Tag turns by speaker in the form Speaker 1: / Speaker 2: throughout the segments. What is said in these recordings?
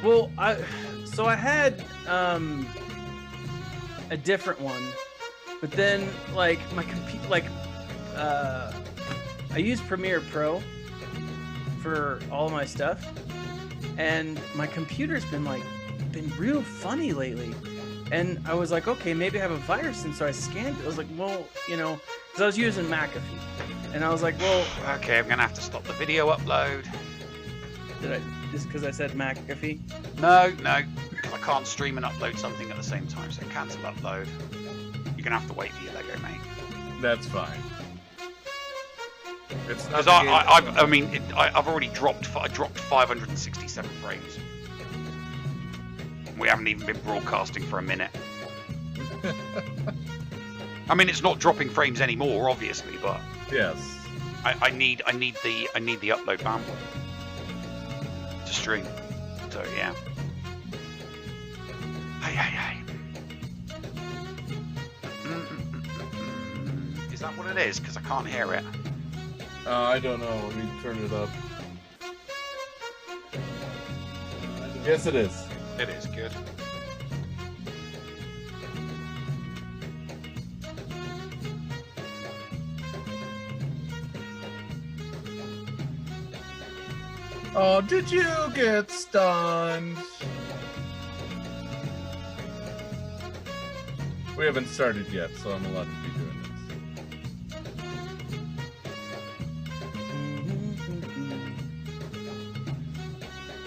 Speaker 1: Well, I had a different one, but then like my I use Premiere Pro for all my stuff, and my computer's been real funny lately. And I was like, okay, maybe I have a virus, and so I scanned it. I was like, well, because I was using McAfee, and I was like, well,
Speaker 2: okay, I'm gonna have to stop the video upload.
Speaker 1: Did I just because I said McAfee?
Speaker 2: No, because I can't stream and upload something at the same time, so cancel upload. You're gonna have to wait for your Lego, mate.
Speaker 3: That's fine. It's not.
Speaker 2: Because I've already dropped 567 frames. We haven't even been broadcasting for a minute. I mean, it's not dropping frames anymore, obviously, but
Speaker 3: yes,
Speaker 2: I need the upload bandwidth to stream. So yeah. Hey. Is that what it is? Because I can't hear it.
Speaker 3: I don't know. Let me turn it up. Yes, it is.
Speaker 2: It is good.
Speaker 3: Oh, did you get stunned? We haven't started yet, so I'm allowed to be doing this.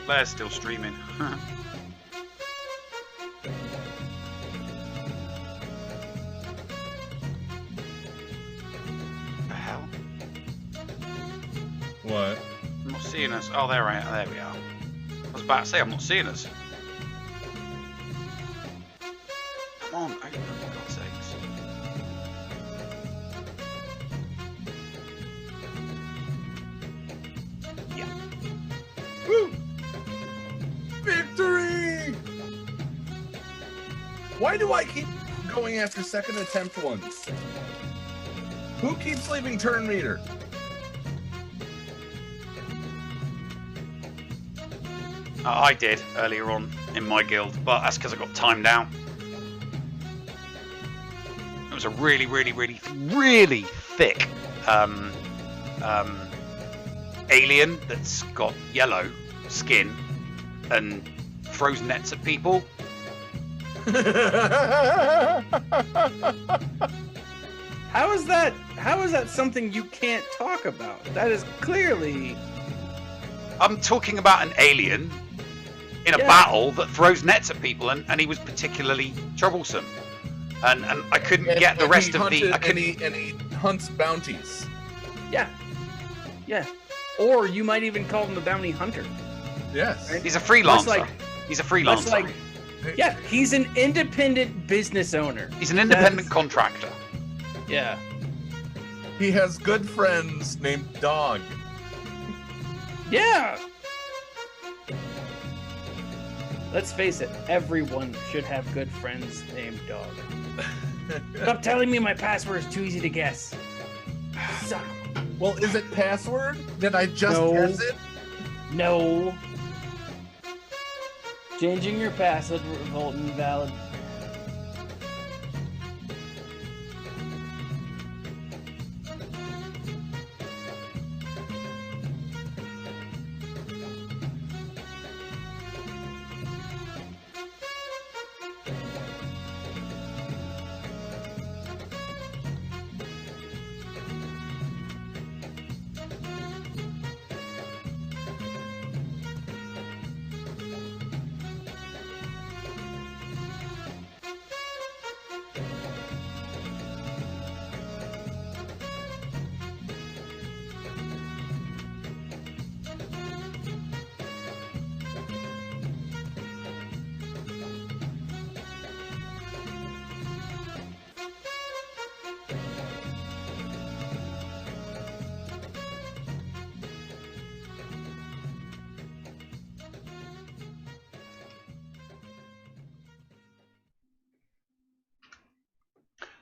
Speaker 2: Blair's still streaming. The hell?
Speaker 3: What?
Speaker 2: I'm not seeing us. Oh, there we are. I was about to say, I'm not seeing us. Come on, open up, for God's sakes. Yeah.
Speaker 3: Woo! Victory! Why do I keep going after second attempt ones? Who keeps leaving turn meter?
Speaker 2: I did earlier on in my guild, but that's because I got timed out. It was a really, really, really, really thick alien that's got yellow skin and throws nets at people.
Speaker 1: How is that something you can't talk about? That is clearly.
Speaker 2: I'm talking about an alien in a battle that throws nets at people, and he was particularly troublesome. And I couldn't get the rest of the.
Speaker 3: And he hunts bounties.
Speaker 1: Yeah. Or you might even call him a bounty hunter.
Speaker 3: Yes.
Speaker 2: He's a freelancer. He's a freelancer.
Speaker 1: Yeah, he's an independent business owner.
Speaker 2: He's an independent contractor.
Speaker 1: Yeah.
Speaker 3: He has good friends named Dog.
Speaker 1: Yeah. Let's face it, everyone should have good friends named Dog. Stop telling me my password is too easy to guess. Suck.
Speaker 3: Well, is it password? Did I just guess it?
Speaker 1: No. Changing your password, revolt invalid.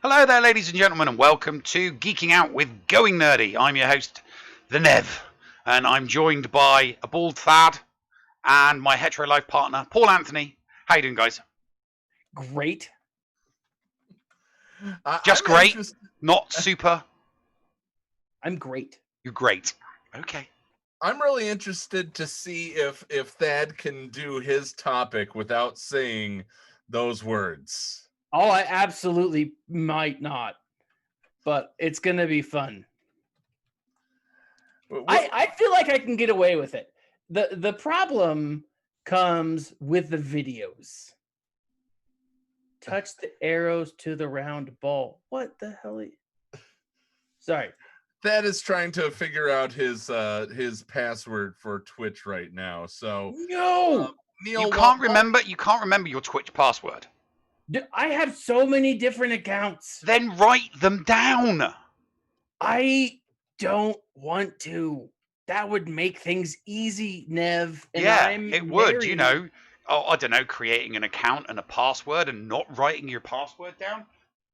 Speaker 2: Hello there, ladies and gentlemen, and welcome to Geeking Out with Going Nerdy. I'm your host, the Nev, and I'm joined by a bald Thad and my hetero life partner, Paul Anthony. How you doing, guys?
Speaker 1: Great.
Speaker 2: Just great, not super.
Speaker 1: I'm great.
Speaker 2: You're great. Okay.
Speaker 3: I'm really interested to see if Thad can do his topic without saying those words.
Speaker 1: Oh, I absolutely might not, but it's gonna be fun. I feel like I can get away with it. The problem comes with the videos. Touch the arrows to the round ball. What the hell? Sorry.
Speaker 3: Thad is trying to figure out his password for Twitch right now. So
Speaker 1: no,
Speaker 3: Neil,
Speaker 2: you can't remember. You can't remember your Twitch password.
Speaker 1: I have so many different accounts.
Speaker 2: Then write them down.
Speaker 1: I don't want to. That would make things easy, Nev. And
Speaker 2: yeah,
Speaker 1: I'm
Speaker 2: it would.
Speaker 1: married.
Speaker 2: You know, I don't know, creating an account and a password and not writing your password down.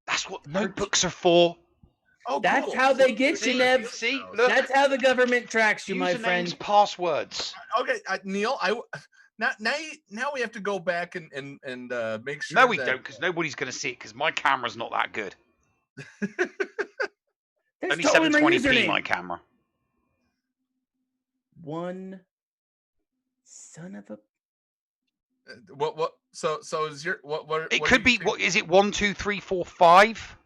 Speaker 2: That's what notebooks are for.
Speaker 3: Oh,
Speaker 1: that's
Speaker 3: cool.
Speaker 1: how they get you, Nev.
Speaker 2: See, look.
Speaker 1: That's how the government tracks you, my friend.
Speaker 2: Passwords.
Speaker 3: Okay, Neil, now we have to go back and make sure.
Speaker 2: No, we don't, because nobody's going to see it, because my camera's not that good. Only
Speaker 1: totally
Speaker 2: 720p my camera.
Speaker 1: One son of a.
Speaker 3: What? So is your what?
Speaker 2: It could be. What is it? 1, 2, 3, 4, 5.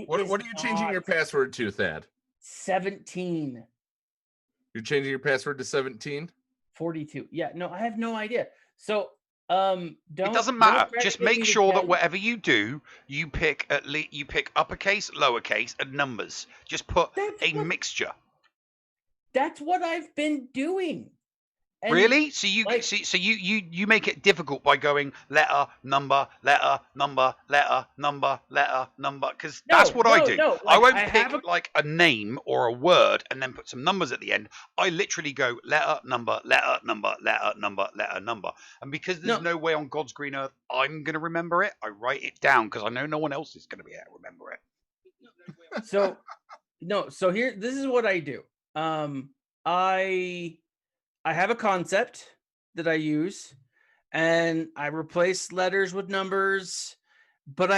Speaker 3: What are you changing your password to, Thad?
Speaker 1: 17.
Speaker 3: You're changing your password to 17?
Speaker 1: 42. Yeah, no, I have no idea. So,
Speaker 2: it doesn't matter. Just make sure that whatever you do, you pick uppercase, lowercase, and numbers. Just put mixture.
Speaker 1: That's what I've been doing. And
Speaker 2: really? So you you make it difficult by going letter, number, letter, number, letter, number, letter, number, because that's what I do.
Speaker 1: No,
Speaker 2: I won't pick like a name or a word and then put some numbers at the end. I literally go letter, number, letter, number, letter, number, letter, number. And because there's no way on God's green earth I'm going to remember it, I write it down because I know no one else is going to be able to remember it.
Speaker 1: So here, this is what I do. I have a concept that I use, and I replace letters with numbers. But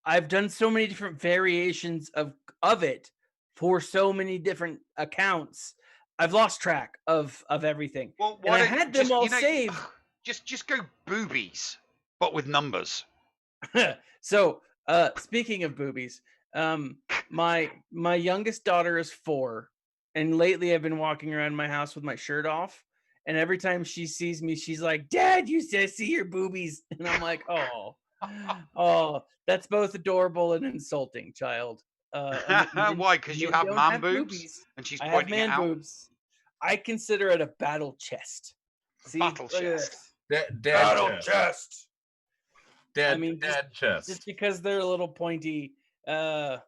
Speaker 1: I've done so many different variations of it for so many different accounts. I've lost track of everything.
Speaker 2: Well,
Speaker 1: and I had them all saved.
Speaker 2: Just go boobies, but with numbers.
Speaker 1: So speaking of boobies, my youngest daughter is 4. And lately I've been walking around my house with my shirt off. And every time she sees me, she's like, "Dad, you said see your boobies." And I'm like, oh, that's both adorable and insulting, child.
Speaker 2: Why? Because you have man boobs? And she's pointing it out?
Speaker 1: Boobs. I consider it a battle chest. See?
Speaker 2: Battle chest.
Speaker 3: Battle chest. Dad chest.
Speaker 1: Just because they're a little pointy. I'm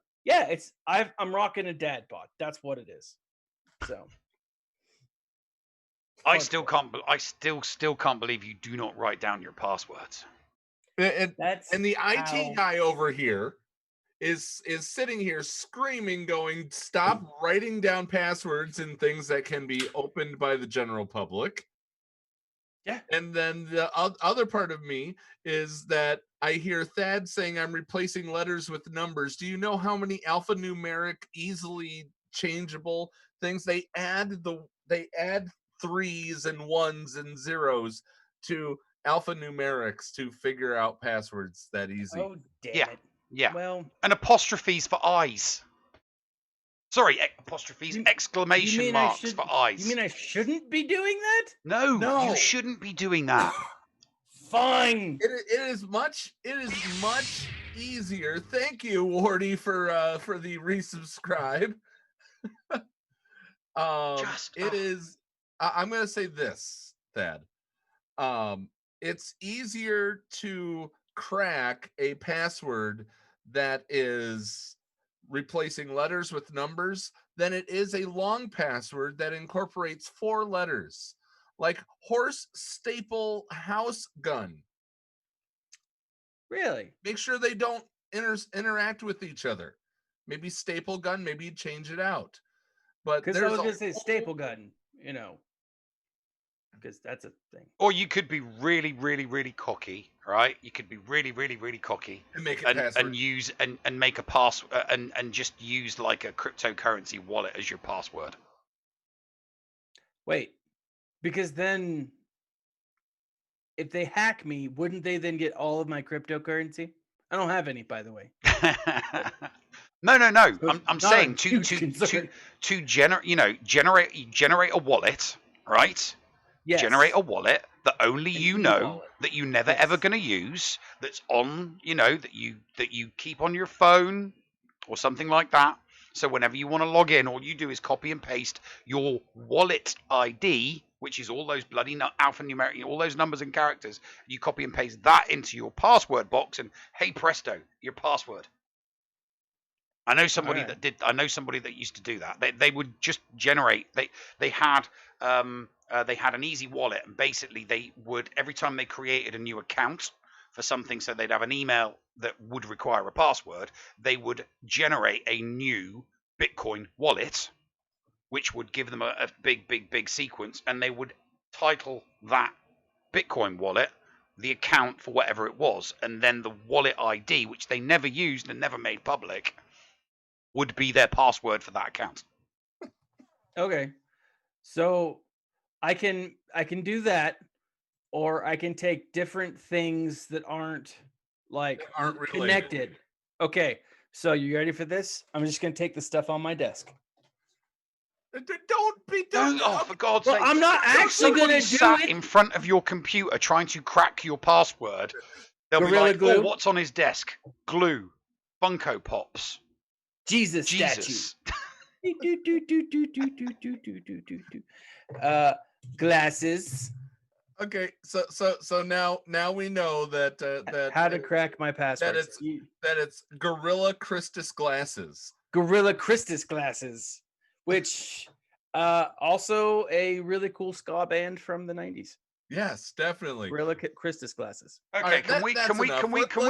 Speaker 1: rocking a dad bod. That's what it is. So
Speaker 2: I still can't believe you do not write down your passwords.
Speaker 3: And the IT guy over here is sitting here screaming, going, "Stop writing down passwords and things that can be opened by the general public."
Speaker 1: Yeah.
Speaker 3: And then the other part of me is that I hear Thad saying I'm replacing letters with numbers. Do you know how many alphanumeric, easily changeable things they add 3s and 1s and 0s to alphanumerics to figure out passwords that easy?
Speaker 1: Oh, damn it.
Speaker 2: Yeah.
Speaker 1: Well,
Speaker 2: and apostrophes for eyes. Sorry, apostrophes, exclamation marks for eyes.
Speaker 1: You mean I shouldn't be doing that?
Speaker 2: No, you shouldn't be doing that.
Speaker 1: Fine.
Speaker 3: It is much easier. Thank you, Wardy, for the resubscribe. It is. I'm going to say this, Thad. It's easier to crack a password that is replacing letters with numbers than it is a long password that incorporates 4 letters, like horse, staple, house, gun.
Speaker 1: Really?
Speaker 3: Make sure they don't interact with each other. Maybe staple gun, maybe change it out. But
Speaker 1: because I was going to say staple gun, because that's a thing.
Speaker 2: Or you could be really, really, really cocky, right? You could be really, really, really cocky
Speaker 3: And make it password.
Speaker 2: and use and make a pass and just use like a cryptocurrency wallet as your password.
Speaker 1: Wait, because then if they hack me, wouldn't they then get all of my cryptocurrency? I don't have any, by the way.
Speaker 2: No.
Speaker 1: So
Speaker 2: I'm saying to generate a wallet, right?
Speaker 1: Yes.
Speaker 2: Generate a wallet that only
Speaker 1: An
Speaker 2: you know
Speaker 1: e-wallet.
Speaker 2: that you never ever going to use. That's on, that you keep on your phone or something like that. So whenever you want to log in, all you do is copy and paste your wallet ID, which is all those bloody alphanumeric, all those numbers and characters. You copy and paste that into your password box, and hey presto, your password. I know somebody that did. I know somebody that used to do that. They would just generate. They had an easy wallet, and basically they would, every time they created a new account for something, so they'd have an email that would require a password, they would generate a new Bitcoin wallet, which would give them a big sequence, and they would title that Bitcoin wallet the account for whatever it was, and then the wallet ID, which they never used and never made public, would be their password for that account.
Speaker 1: Okay. So I can do that, or I can take different things that aren't connected. Okay. So you ready for this? I'm just going to take the stuff on my desk.
Speaker 3: Don't.
Speaker 2: Oh, for God's sake!
Speaker 1: I'm not actually going to do it
Speaker 2: in front of your computer trying to crack your password. They'll
Speaker 1: Gorilla
Speaker 2: be like,
Speaker 1: glue?
Speaker 2: "Oh, what's on his desk? Glue, Funko Pops,
Speaker 1: Jesus. Glasses.
Speaker 3: Okay, so now we know that
Speaker 1: how to crack my password.
Speaker 3: That it's Gorilla Christus glasses.
Speaker 1: Gorilla Christus glasses, which also a really cool ska band from the 90s.
Speaker 3: Yes, definitely.
Speaker 1: Gorilla Christus glasses.
Speaker 2: Okay,
Speaker 3: right,
Speaker 2: can we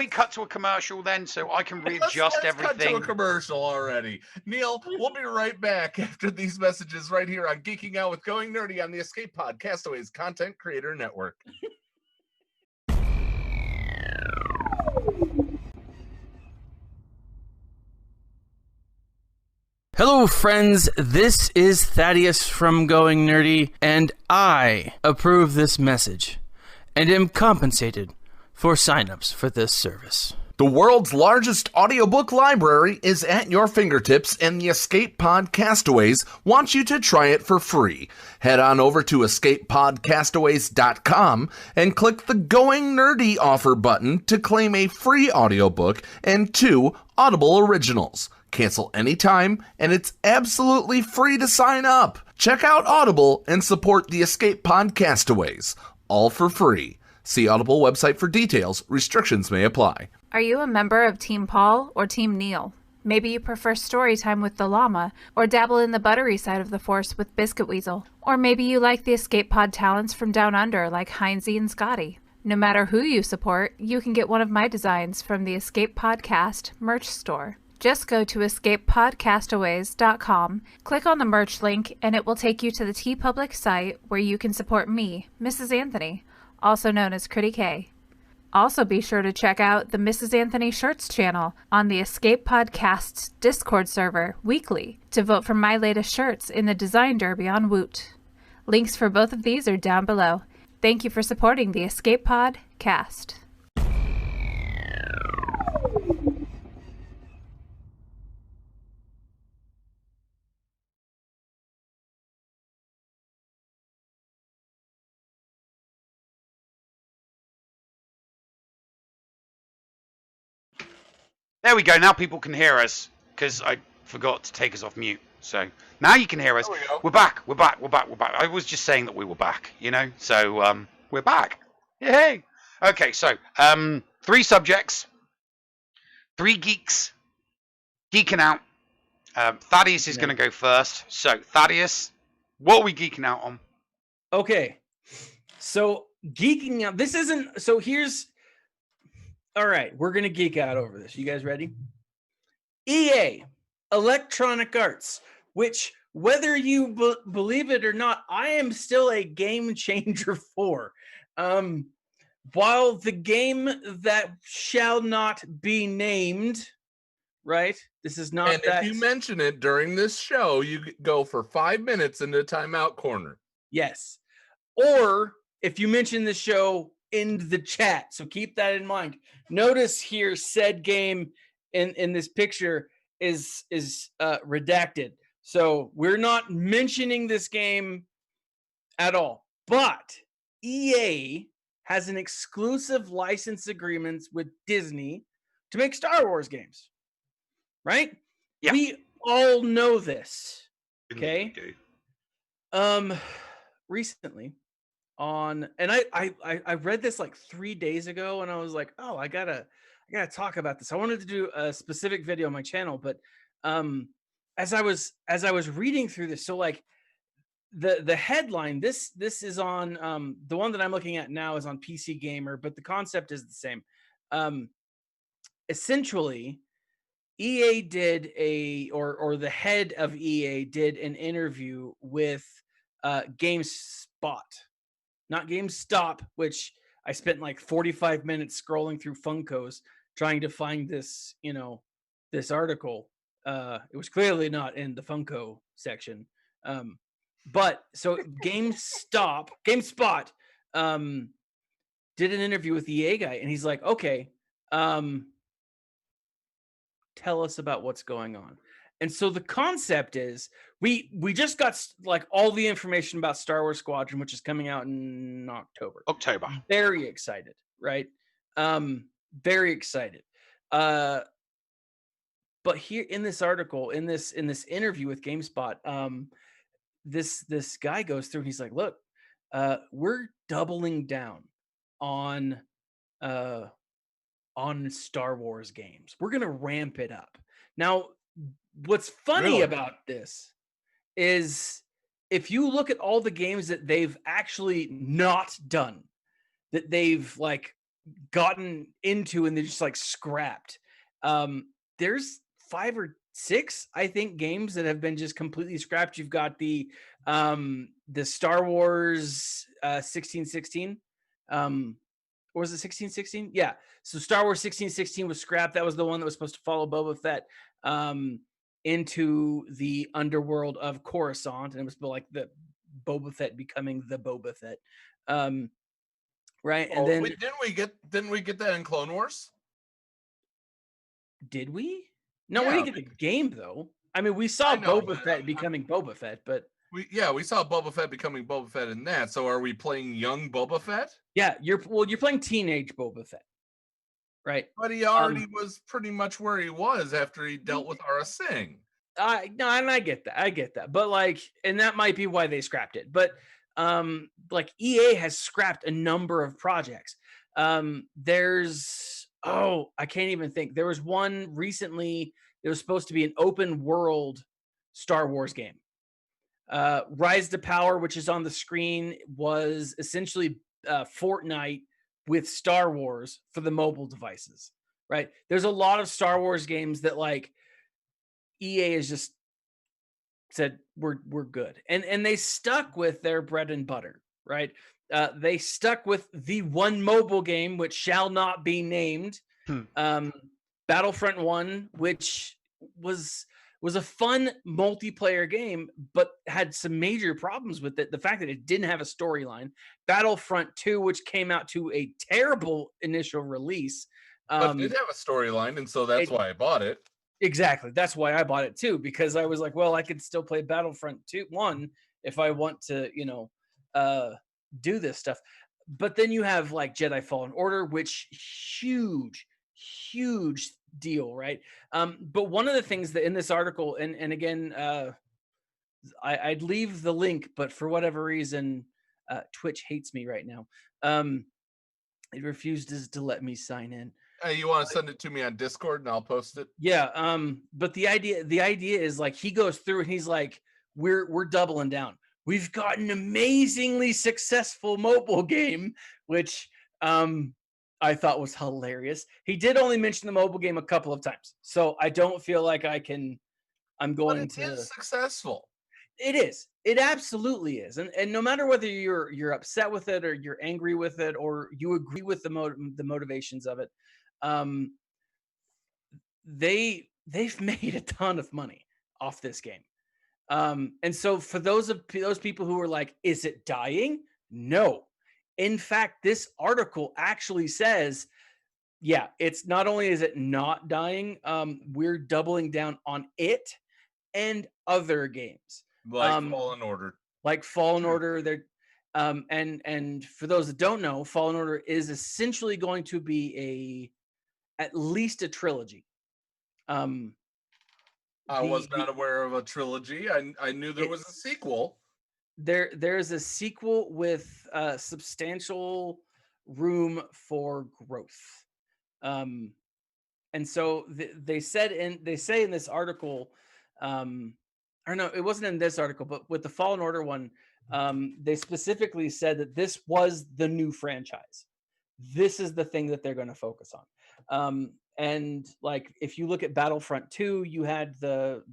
Speaker 2: cut to a commercial then, so I can readjust everything?
Speaker 3: Let's cut to a commercial already. Neil, we'll be right back after these messages right here on Geeking Out with Going Nerdy on the Escape Pod Castaways Content Creator Network.
Speaker 1: Hello, friends. This is Thaddeus from Going Nerdy, and I approve this message and am compensated for signups for this service.
Speaker 4: The world's largest audiobook library is at your fingertips, and the Escape Pod Castaways wants you to try it for free. Head on over to escapepodcastaways.com and click the Going Nerdy offer button to claim a free audiobook and 2 Audible originals. Cancel anytime, and it's absolutely free to sign up. Check out Audible and support the Escape Pod Castaways, all for free. See Audible website for details. Restrictions may apply.
Speaker 5: Are you a member of Team Paul or Team Neil? Maybe you prefer story time with the llama, or dabble in the buttery side of the force with Biscuit Weasel. Or maybe you like the Escape Pod talents from Down Under like Heinzie and Scotty. No matter who you support, you can get one of my designs from the Escape Podcast merch store. Just go to escapepodcastaways.com, click on the merch link, and it will take you to the TeePublic site where you can support me, Mrs. Anthony, also known as Critty K. Also be sure to check out the Mrs. Anthony Shirts channel on the Escape Podcast's Discord server weekly to vote for my latest shirts in the Design Derby on Woot. Links for both of these are down below. Thank you for supporting the Escape Pod cast.
Speaker 2: There we go. Now people can hear us because I forgot to take us off mute. So now you can hear us. We're back. I was just saying that we were back, So we're back. Yay! Okay, so 3 subjects, 3 geeks, geeking out. Thaddeus is going to go first. So Thaddeus, what are we geeking out on?
Speaker 1: Okay, so geeking out. This isn't. So here's. All right, we're going to geek out over this. You guys ready? EA, Electronic Arts, which whether you believe it or not, I am still a game changer for. While the game that shall not be named, right? This is not
Speaker 3: And
Speaker 1: that.
Speaker 3: if you mention it during this show, you go for 5 minutes in the timeout corner.
Speaker 1: Yes. Or if you mention the show in the chat. So keep that in mind. Notice here, said game in this picture is redacted. So we're not mentioning this game at all. But EA has an exclusive license agreement with Disney to make Star Wars games. Right?
Speaker 2: Yeah.
Speaker 1: We all know this. Okay.
Speaker 2: Indeed we do.
Speaker 1: Recently on, and I read this like 3 days ago, and I was like, oh, I gotta talk about this. I wanted to do a specific video on my channel, but as I was reading through this, so like the headline, this is on the one that I'm looking at now is on PC Gamer, but the concept is the same. Essentially, EA did or the head of EA did an interview with GameSpot, not GameStop, which I spent like 45 minutes scrolling through Funkos trying to find this, this article. It was clearly not in the Funko section. But so GameSpot did an interview with the EA guy, and he's like, okay, tell us about what's going on. And so the concept is we just got like all the information about Star Wars Squadron, which is coming out in October. Very excited, right? Very excited. But here in this article, in this interview with GameSpot, this guy goes through and he's like, look, we're doubling down on Star Wars games. We're going to ramp it up. Now, what's funny about this is if you look at all the games that they've actually not done, that they've like gotten into and they just like scrapped, there's 5 or 6, I think, games that have been just completely scrapped. You've got the Star Wars 1616. Or was it 1616? Yeah. So Star Wars 1616 was scrapped. That was the one that was supposed to follow Boba Fett into the underworld of Coruscant, and it was like the Boba Fett becoming the Boba Fett. Right. And then
Speaker 3: didn't we get that in Clone Wars?
Speaker 1: Did we? No, we didn't get the game though. I mean, we saw Boba Fett becoming Boba Fett, but
Speaker 3: we saw Boba Fett becoming Boba Fett in that. So are we playing young Boba Fett?
Speaker 1: Yeah, you're playing teenage Boba Fett, right?
Speaker 3: But he already was pretty much where he was after he dealt with Aurra Singh.
Speaker 1: No, and I get that, but like, and that might be why they scrapped it. But like EA has scrapped a number of projects. There's I can't even think. There was one recently. It was supposed to be an open world Star Wars game. Rise to Power, which is on the screen, was essentially Fortnite with Star Wars for the mobile devices, right? There's a lot of Star Wars games that like EA has just said we're good, and they stuck with their bread and butter, right? They stuck with the one mobile game which shall not be named, Battlefront 1, which was a fun multiplayer game, but had some major problems with it. The fact that it didn't have a storyline. Battlefront 2, which came out to a terrible initial release.
Speaker 3: But it did have a storyline, and so that's why I bought it.
Speaker 1: Exactly. That's why I bought it too, because I was like, well, I could still play Battlefront 1 if I want to, do this stuff. But then you have like Jedi Fallen Order, which huge deal, right? But one of the things that in this article, and again, I'd leave the link, but for whatever reason, Twitch hates me right now. It refused to let me sign in.
Speaker 3: You want to send it to me on Discord and I'll post it?
Speaker 1: Yeah. But the idea is like he goes through and he's like, we're doubling down. We've got an amazingly successful mobile game, which I thought was hilarious. He did only mention the mobile game a couple of times, so I don't feel like I'm going to.
Speaker 3: It is successful.
Speaker 1: It is. It absolutely is. And no matter whether you're upset with it or you're angry with it or you agree with the motivations of it, they've made a ton of money off this game. And so for those people who are like, is it dying? No. In fact, this article actually says, yeah, it's not only is it not dying, we're doubling down on it and other games.
Speaker 3: Like Fallen Order.
Speaker 1: Like Fallen Order. They're and for those that don't know, Fallen Order is essentially going to be at least a trilogy.
Speaker 3: I was not aware of a trilogy. I knew there was a sequel.
Speaker 1: There's a sequel with substantial room for growth. And so they say in this article, or no, it wasn't in this article, but with the Fallen Order one, they specifically said that this was the new franchise. This is the thing that they're going to focus on. And like, if you look at Battlefront 2, you had the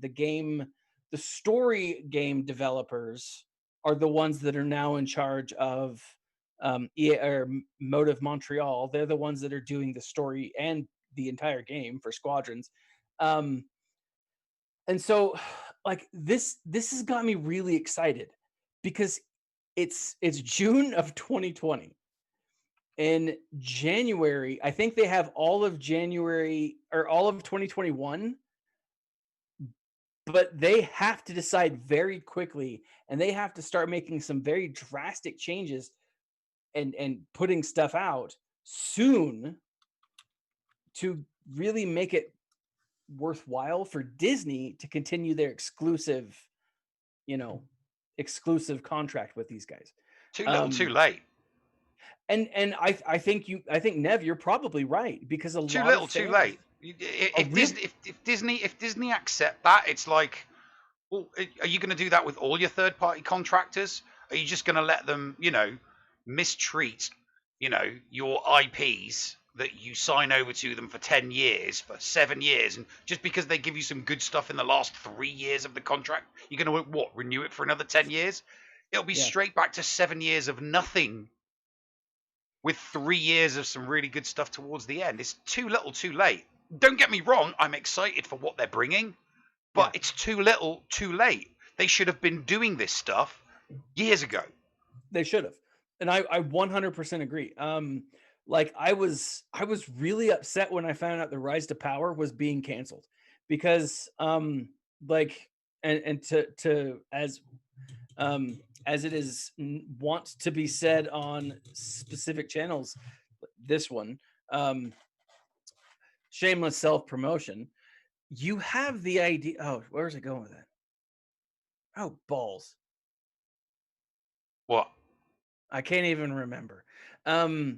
Speaker 1: story game developers are the ones that are now in charge of EA or Motive Montreal. They're the ones that are doing the story and the entire game for Squadrons. And so like this has got me really excited because it's June of 2020. In January, I think they have all of January or all of 2021, but they have to decide very quickly and they have to start making some very drastic changes and putting stuff out soon to really make it worthwhile for Disney to continue their exclusive contract with these guys.
Speaker 2: Too little, too late.
Speaker 1: And I think Nev, you're probably right because
Speaker 2: too little, too late. If Disney accept that, it's like, well, are you going to do that with all your third-party contractors? Are you just going to let them, mistreat, your IPs that you sign over to them for 10 years, for 7 years, and just because they give you some good stuff in the last 3 years of the contract, you're going to renew it for another 10 years? It'll be straight back to 7 years of nothing, with 3 years of some really good stuff towards the end. It's too little, too late. Don't get me wrong, I'm excited for what they're bringing, but it's too little, too late. They should have been doing this stuff years ago.
Speaker 1: They should have. And I 100% agree. Like I was really upset when I found out the Rise to Power was being canceled because as it is wont to be said on specific channels, this one, shameless self-promotion, you have the idea. Oh, where's it going with that? Oh, balls.
Speaker 2: What?
Speaker 1: I can't even remember. Oh,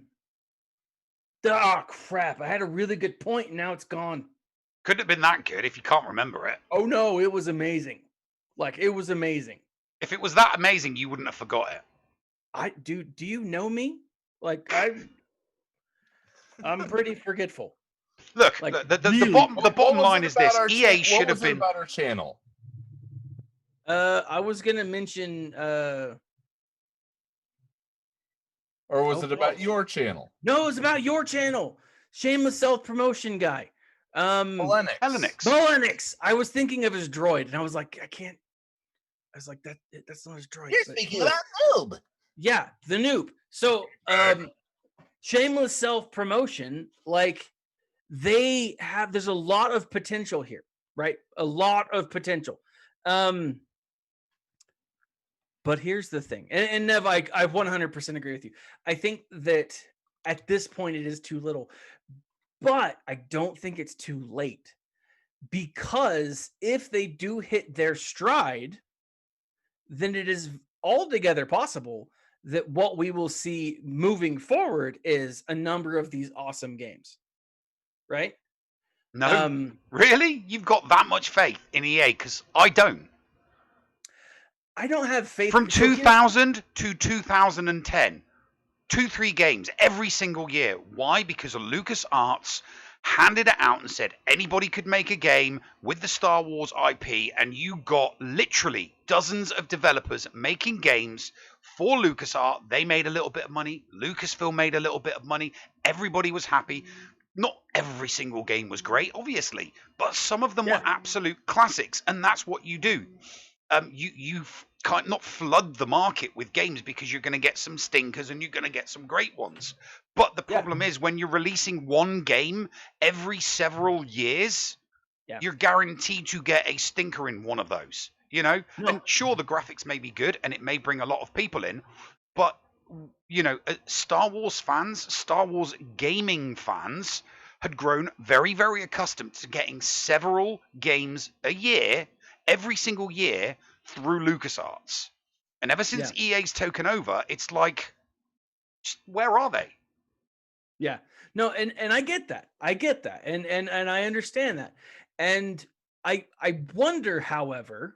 Speaker 1: crap. I had a really good point and now it's gone.
Speaker 2: Couldn't have been that good if you can't remember it.
Speaker 1: Oh, no, it was amazing. Like, it was amazing.
Speaker 2: If it was that amazing, you wouldn't have forgot it.
Speaker 1: Do you know me? Like, I'm pretty forgetful.
Speaker 2: Look,
Speaker 1: like,
Speaker 2: the bottom line is this. EA should have been...
Speaker 3: What was it about our channel?
Speaker 1: I was going to mention...
Speaker 3: Or was it about your channel?
Speaker 1: No, it was about your channel. Shameless self-promotion guy.
Speaker 2: Melenix.
Speaker 1: I was thinking of his droid, and I was like, I was like, that's not his droid.
Speaker 3: You're speaking about Noob.
Speaker 1: Yeah, the Noob. So, shameless self-promotion, like, there's a lot of potential here, right? A lot of potential. But here's the thing, and Nev, I 100% agree with you. I think that at this point it is too little, but I don't think it's too late, because if they do hit their stride, then it is altogether possible that what we will see moving forward is a number of these awesome games, right?
Speaker 2: No, really? You've got that much faith in EA? Because I don't.
Speaker 1: I don't have faith.
Speaker 2: From 2000 to 2010, 2-3 games every single year. Why? Because LucasArts handed it out and said anybody could make a game with the Star Wars IP, and you got literally dozens of developers making games for LucasArts. They made a little bit of money. Lucasfilm made a little bit of money. Everybody was happy. Not every single game was great, obviously, but some of them were absolute classics, and that's what you do. You can't not flood the market with games, because you're going to get some stinkers and you're going to get some great ones. But the problem is, when you're releasing one game every several years, you're guaranteed to get a stinker in one of those. You know, and sure, the graphics may be good and it may bring a lot of people in, but you know, Star Wars fans, Star Wars gaming fans, had grown very, very accustomed to getting several games a year, every single year, through LucasArts. And ever since EA's taken over, it's like, where are they?
Speaker 1: Yeah. No, and I get that. I get that. And I understand that. And I wonder, however,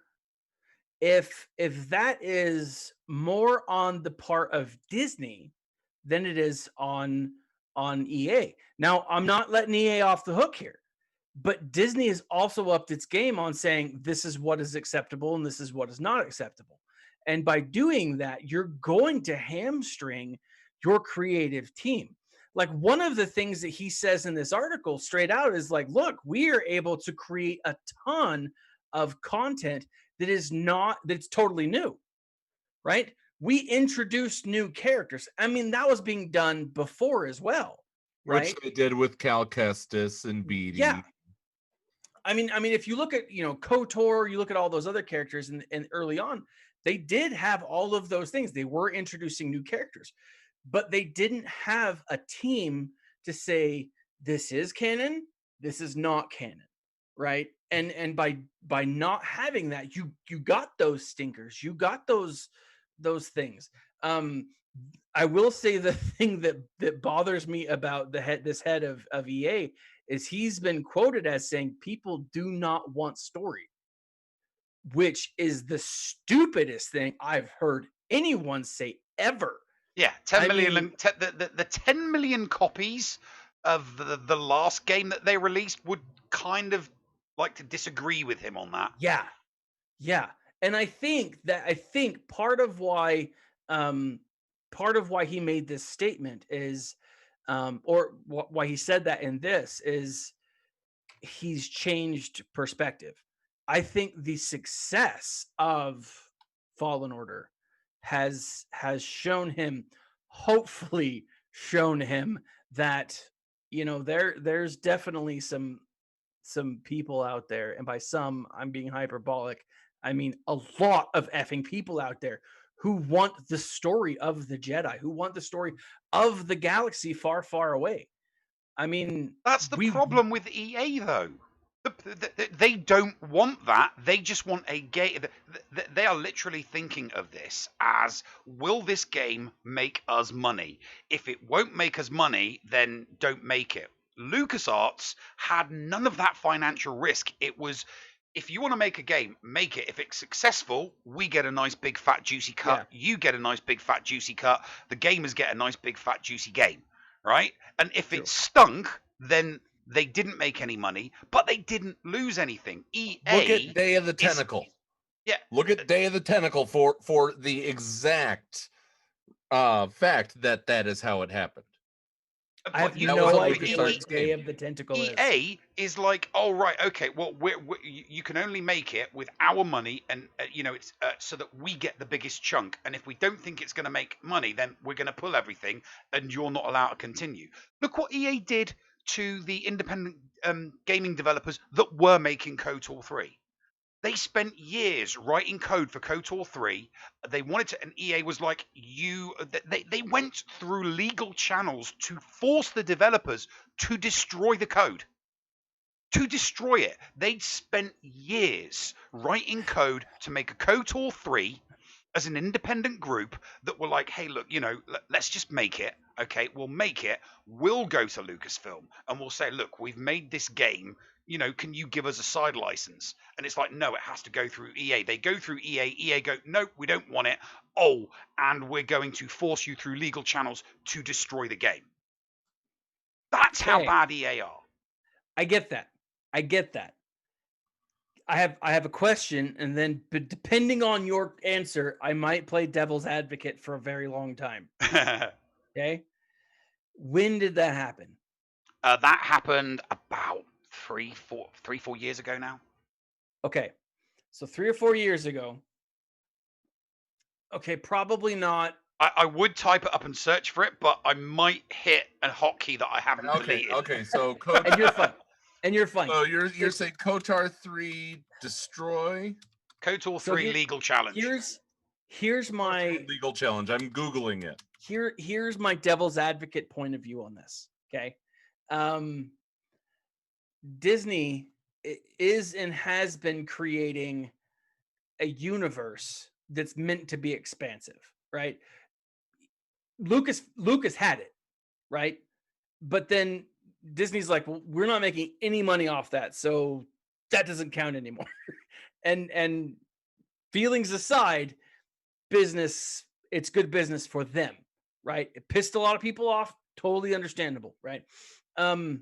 Speaker 1: if that is more on the part of Disney than it is on EA. Now, I'm not letting EA off the hook here, but Disney has also upped its game on saying this is what is acceptable and this is what is not acceptable. And by doing that, you're going to hamstring your creative team. Like, one of the things that he says in this article straight out is like, look, we are able to create a ton of content that's totally new, right? We introduced new characters. I mean, that was being done before as well, right?
Speaker 3: Which they did with Cal Kestis and Beatty.
Speaker 1: Yeah. I mean, if you look at, KOTOR, you look at all those other characters, and early on, they did have all of those things. They were introducing new characters, but they didn't have a team to say, this is canon, this is not canon, right? And by not having that, you got those stinkers, you got those things. I will say the thing that bothers me about this head of EA is he's been quoted as saying people do not want story, which is the stupidest thing I've heard anyone say ever.
Speaker 2: Yeah, 10 million. The 10 million copies of the last game that they released would kind of like to disagree with him on that.
Speaker 1: Yeah. And I think part of why he made this statement is, or why he said that in this, is he's changed perspective. I think the success of Fallen Order has hopefully shown him that, there's definitely some people out there, and by some, I'm being hyperbolic. I mean, a lot of effing people out there who want the story of the Jedi, who want the story of the galaxy far, far away. I mean,
Speaker 2: that's the problem with EA, though. They don't want that. They just want a game. They are literally thinking of this as, will this game make us money? If it won't make us money, then don't make it. LucasArts had none of that financial risk. It was, if you want to make a game, make it. If it's successful, we get a nice big fat juicy cut. Yeah. You get a nice big fat juicy cut. The gamers get a nice big fat juicy game, right? And if it stunk, then they didn't make any money, but they didn't lose anything. EA,
Speaker 3: look at Day of the Tentacle. Look at Day of the Tentacle for the exact fact that is how it happened.
Speaker 1: I have no idea what Day of the Tentacle is.
Speaker 2: EA is like, oh right, okay, well, you can only make it with our money, and it's so that we get the biggest chunk. And if we don't think it's going to make money, then we're going to pull everything, and you're not allowed to continue. Look what EA did to the independent gaming developers that were making KOTOR 3. They spent years writing code for KOTOR 3. They wanted to, and EA was like, they went through legal channels to force the developers to destroy the code. To destroy it. They'd spent years writing code to make a KOTOR 3 as an independent group that were like, hey, look, let's just make it. Okay, we'll make it. We'll go to Lucasfilm and we'll say, look, we've made this game. Can you give us a side license? And it's like, no, it has to go through EA. They go through EA. EA go, no, we don't want it. Oh, and we're going to force you through legal channels to destroy the game. That's how bad EA are.
Speaker 1: I get that. I have a question, and then depending on your answer, I might play devil's advocate for a very long time. Okay? When did that happen?
Speaker 2: That happened about 3-4 years ago now.
Speaker 1: Okay. So 3 or 4 years ago. Okay, probably not.
Speaker 2: I would type it up and search for it, but I might hit a hotkey that I haven't deleted.
Speaker 3: Okay, so
Speaker 1: and you're fine. And you're fine.
Speaker 3: So you're saying KOTOR 3 destroy?
Speaker 2: KOTOR 3 legal challenge.
Speaker 1: Here's my
Speaker 3: legal challenge. I'm Googling it.
Speaker 1: Here's my devil's advocate point of view on this. Okay. Disney is and has been creating a universe that's meant to be expansive, right? Lucas had it, right? But then Disney's like, well, we're not making any money off that, so that doesn't count anymore. and feelings aside, business, it's good business for them, right? It pissed a lot of people off, totally understandable, right?
Speaker 3: Okay,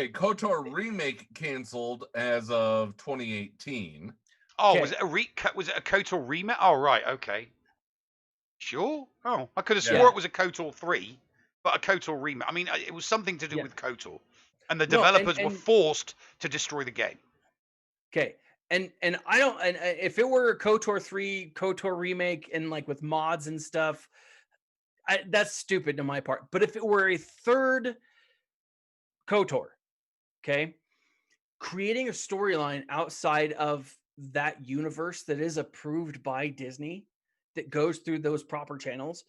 Speaker 3: KOTOR remake canceled as of 2018.
Speaker 2: Oh,
Speaker 1: Okay.
Speaker 2: was it a KOTOR remake? Oh, right, okay. Sure. Oh, I could have swore it was a KOTOR 3, but a KOTOR remake. I mean, it was something to do with KOTOR, and the developers were forced to destroy the game.
Speaker 1: Okay, and I don't. And if it were a KOTOR 3, KOTOR remake, and like with mods and stuff, that's stupid on my part. But if it were a third KOTOR, okay, creating a storyline outside of that universe that is approved by Disney, that goes through those proper channels,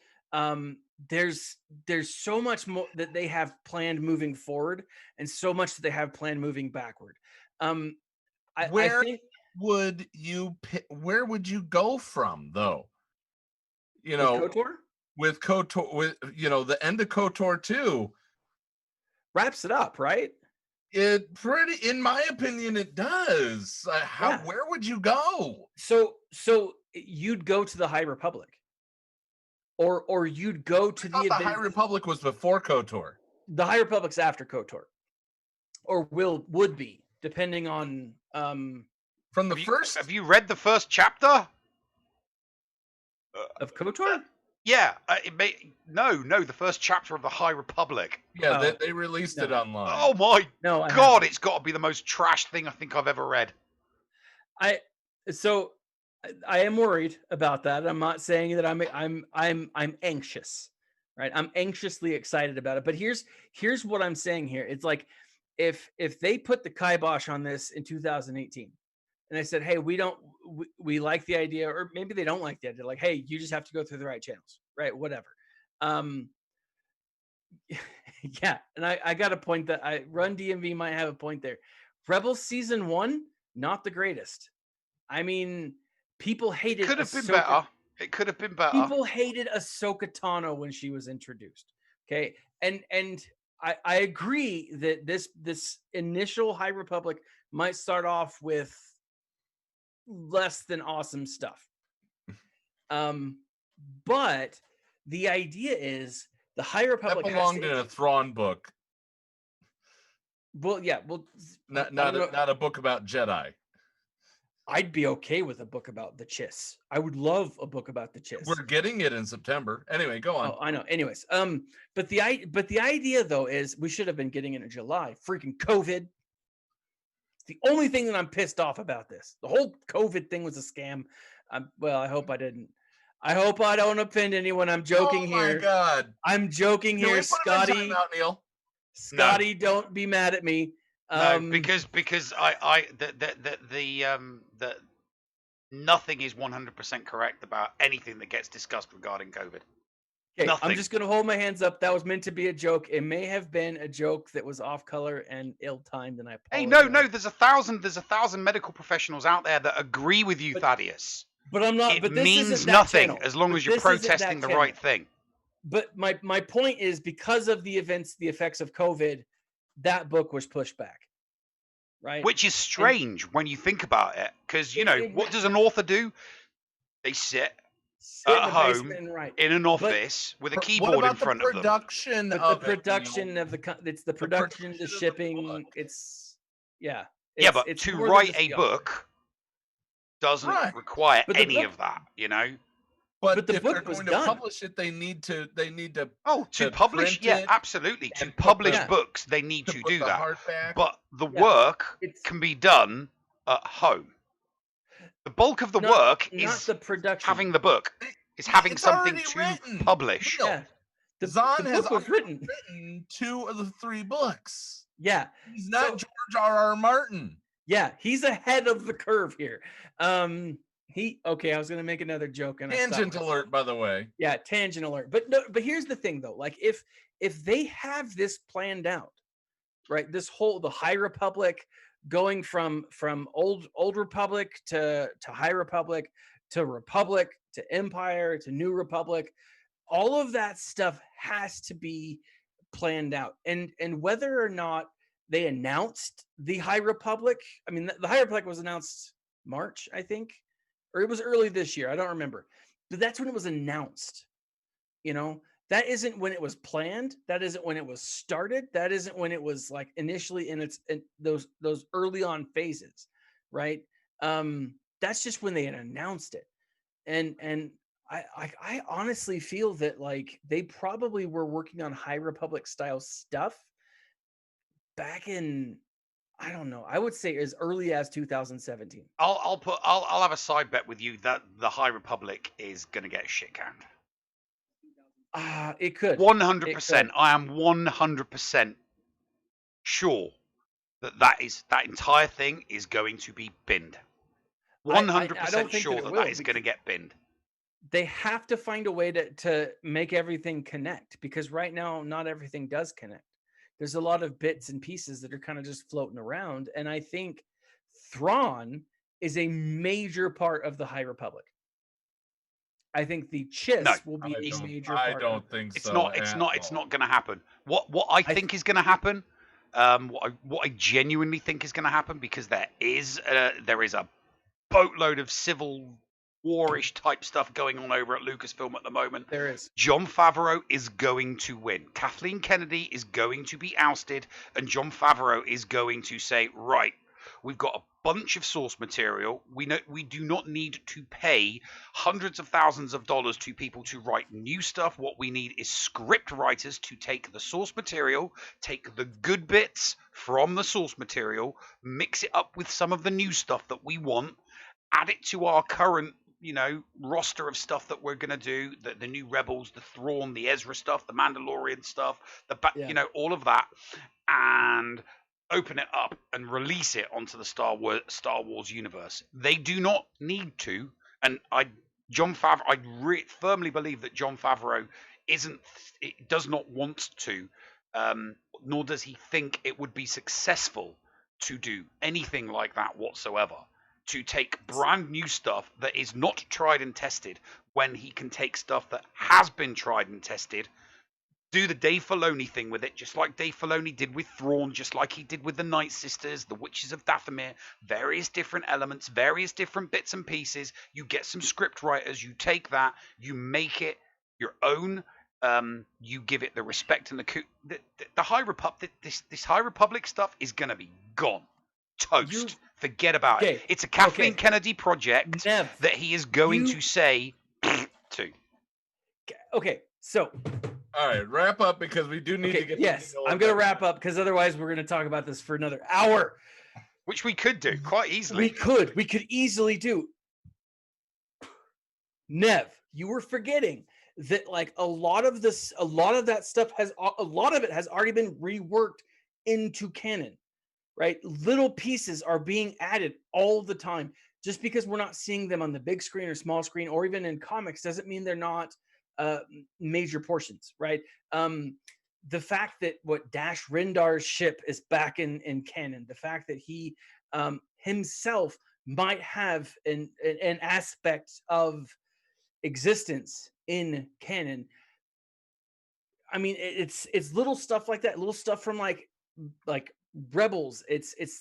Speaker 1: there's so much more that they have planned moving forward, and so much that they have planned moving backward.
Speaker 3: Where would you go from, though? You know, with KOTOR, with the end of KOTOR 2
Speaker 1: wraps it up, right?
Speaker 3: It pretty, in my opinion, it does. Where would you go?
Speaker 1: So you'd go to the High Republic, or you'd go to the
Speaker 3: High Republic was before KOTOR.
Speaker 1: The High Republic's after KOTOR, or would be, depending on
Speaker 3: from the first.
Speaker 2: Have you read the first chapter
Speaker 1: of KOTOR?
Speaker 2: Yeah, the first chapter of the High Republic.
Speaker 3: Yeah, they released it online.
Speaker 2: Oh my God, it's got to be the most trash thing I think I've ever read.
Speaker 1: I am worried about that. I'm not saying that I'm anxious, right? I'm anxiously excited about it. But here's what I'm saying here. It's like if they put the kibosh on this in 2018, and they said, hey, we like the idea, or maybe they don't like the idea. Like, hey, you just have to go through the right channels, right? Whatever. Yeah. And I got a point that Run DMV might have a point there. Rebels season 1, not the greatest. I mean, people hated.
Speaker 2: Could have been better. It could have been better.
Speaker 1: People hated Ahsoka Tano when she was introduced. Okay. And I agree that this initial High Republic might start off with less than awesome stuff. But the idea is the High Republic
Speaker 3: that belonged in a Thrawn book.
Speaker 1: Well, yeah, well,
Speaker 3: not a book about Jedi.
Speaker 1: I'd be okay with a book about the Chiss. I would love a book about the Chiss.
Speaker 3: We're getting it in September. Anyway, go on.
Speaker 1: Oh, I know. Anyways, but the idea though is we should have been getting it in July. Freaking COVID. The only thing that I'm pissed off about this, the whole COVID thing was a scam. Well, I hope I didn't. I hope I don't offend anyone. I'm joking here.
Speaker 3: Oh my God.
Speaker 1: I'm joking here, Scotty.
Speaker 3: Neil?
Speaker 1: Scotty, don't be mad at me.
Speaker 2: No, because nothing is 100% correct about anything that gets discussed regarding COVID.
Speaker 1: Okay, I'm just gonna hold my hands up. That was meant to be a joke. It may have been a joke that was off color and ill-timed, and I apologize.
Speaker 2: Hey, no, there's a thousand medical professionals out there that agree with you, Thaddeus.
Speaker 1: But I'm not.
Speaker 2: It means nothing as long as you're protesting the right thing.
Speaker 1: But my point is, because of the effects of COVID, that book was pushed back, right?
Speaker 2: Which is strange when you think about it, because what does an author do? They sit
Speaker 1: sit
Speaker 2: at
Speaker 1: in the
Speaker 2: home
Speaker 1: basement and write.
Speaker 2: in an office with a
Speaker 3: What
Speaker 2: keyboard
Speaker 3: about
Speaker 2: in front
Speaker 3: the
Speaker 2: of them.
Speaker 3: production
Speaker 1: But
Speaker 3: of
Speaker 1: the production of it's the production, the shipping. It's
Speaker 2: Yeah,
Speaker 1: it's,
Speaker 2: but
Speaker 1: it's
Speaker 2: to
Speaker 1: more than
Speaker 2: write
Speaker 1: just
Speaker 2: a
Speaker 1: the author.
Speaker 2: book doesn't
Speaker 3: Right.
Speaker 2: require
Speaker 1: But the
Speaker 2: any
Speaker 1: book-
Speaker 2: of that, you know.
Speaker 3: But
Speaker 1: the
Speaker 3: if
Speaker 1: book
Speaker 3: they're
Speaker 1: was
Speaker 3: going
Speaker 1: done.
Speaker 3: to publish it, they need to
Speaker 2: Oh, to publish,
Speaker 3: print
Speaker 2: yeah,
Speaker 3: it
Speaker 2: absolutely. To
Speaker 3: and put
Speaker 2: publish
Speaker 1: the-
Speaker 2: books, they need
Speaker 3: to
Speaker 2: to
Speaker 3: put
Speaker 2: do
Speaker 3: the
Speaker 2: that.
Speaker 3: hardback.
Speaker 2: But the
Speaker 1: Yeah,
Speaker 2: work
Speaker 1: it's
Speaker 2: can be done at home. The bulk of the
Speaker 1: not,
Speaker 2: work
Speaker 1: not
Speaker 2: is
Speaker 1: the production.
Speaker 2: having the book, is having
Speaker 3: It's
Speaker 2: something
Speaker 3: already
Speaker 2: to
Speaker 3: written.
Speaker 2: publish.
Speaker 3: Neil,
Speaker 1: Yeah, the
Speaker 3: Zahn has
Speaker 1: book was
Speaker 3: already
Speaker 1: written.
Speaker 3: written 2 of the 3 books.
Speaker 1: Yeah,
Speaker 3: He's not
Speaker 1: So-
Speaker 3: George R.R. Martin.
Speaker 1: yeah, he's ahead of the curve here. I was gonna make another joke and
Speaker 3: Tangent alert, by the way.
Speaker 1: Yeah, tangent alert. But no, but here's the thing though. Like if they have this planned out, right? The High Republic going from old Republic to High Republic to Republic to Empire to New Republic, all of that stuff has to be planned out. And whether or not they announced the High Republic, I mean the High Republic was announced March, I think, or it was early this year. I don't remember. But that's when it was announced. You know, that isn't when it was planned. That isn't when it was started. That isn't when it was like initially in those early on phases, right? That's just when they had announced it. And I honestly feel that like they probably were working on High Republic style stuff back in, I don't know, I would say as early as 2017.
Speaker 2: I'll have a side bet with you that the High Republic is going to get shit canned.
Speaker 1: It could.
Speaker 2: 100%. I am 100% sure that entire thing is going to be binned. 100% sure that is going to get binned.
Speaker 1: They have to find a way to make everything connect, because right now not everything does connect. There's a lot of bits and pieces that are kind of just floating around, and I think Thrawn is a major part of the High Republic. I think the Chiss will be a major part.
Speaker 3: I don't think
Speaker 2: it's
Speaker 3: so.
Speaker 2: It's not going to happen. What I think is going to happen, what I genuinely think is going to happen, because there is a boatload of civil war-ish type stuff going on over at Lucasfilm at the moment.
Speaker 1: There is.
Speaker 2: Jon Favreau is going to win. Kathleen Kennedy is going to be ousted, and Jon Favreau is going to say, right, we've got a bunch of source material. We do not need to pay hundreds of thousands of dollars to people to write new stuff. What we need is script writers to take the source material, take the good bits from the source material, mix it up with some of the new stuff that we want, add it to our current, roster of stuff that we're going to do, the new Rebels, the Thrawn, the Ezra stuff, the Mandalorian stuff, all of that, and open it up and release it onto the Star Wars universe. They do not need to, and I firmly believe that Jon Favreau does not want to, nor does he think it would be successful to do anything like that whatsoever. To take brand new stuff that is not tried and tested, when he can take stuff that has been tried and tested, do the Dave Filoni thing with it, just like Dave Filoni did with Thrawn, just like he did with the Night Sisters, the Witches of Dathomir, various different elements, various different bits and pieces. You get some script writers, you take that, you make it your own, you give it the respect and the High Republic. This High Republic stuff is going to be gone. Toast. Forget about it. It's a Kathleen Kennedy project that he is going to say to.
Speaker 1: Okay, so.
Speaker 3: All right, wrap up, because we do need to get.
Speaker 1: Yes, I'm going to wrap up, because otherwise we're going to talk about this for another hour.
Speaker 2: Which we could do quite easily.
Speaker 1: We could easily do. Nev, you were forgetting that like a lot of that stuff has already been reworked into canon. Right? Little pieces are being added all the time. Just because we're not seeing them on the big screen or small screen or even in comics doesn't mean they're not major portions, right? The fact that Dash Rendar's ship is back in canon, the fact that he himself might have an aspect of existence in canon. I mean, it's little stuff like that, little stuff from like Rebels.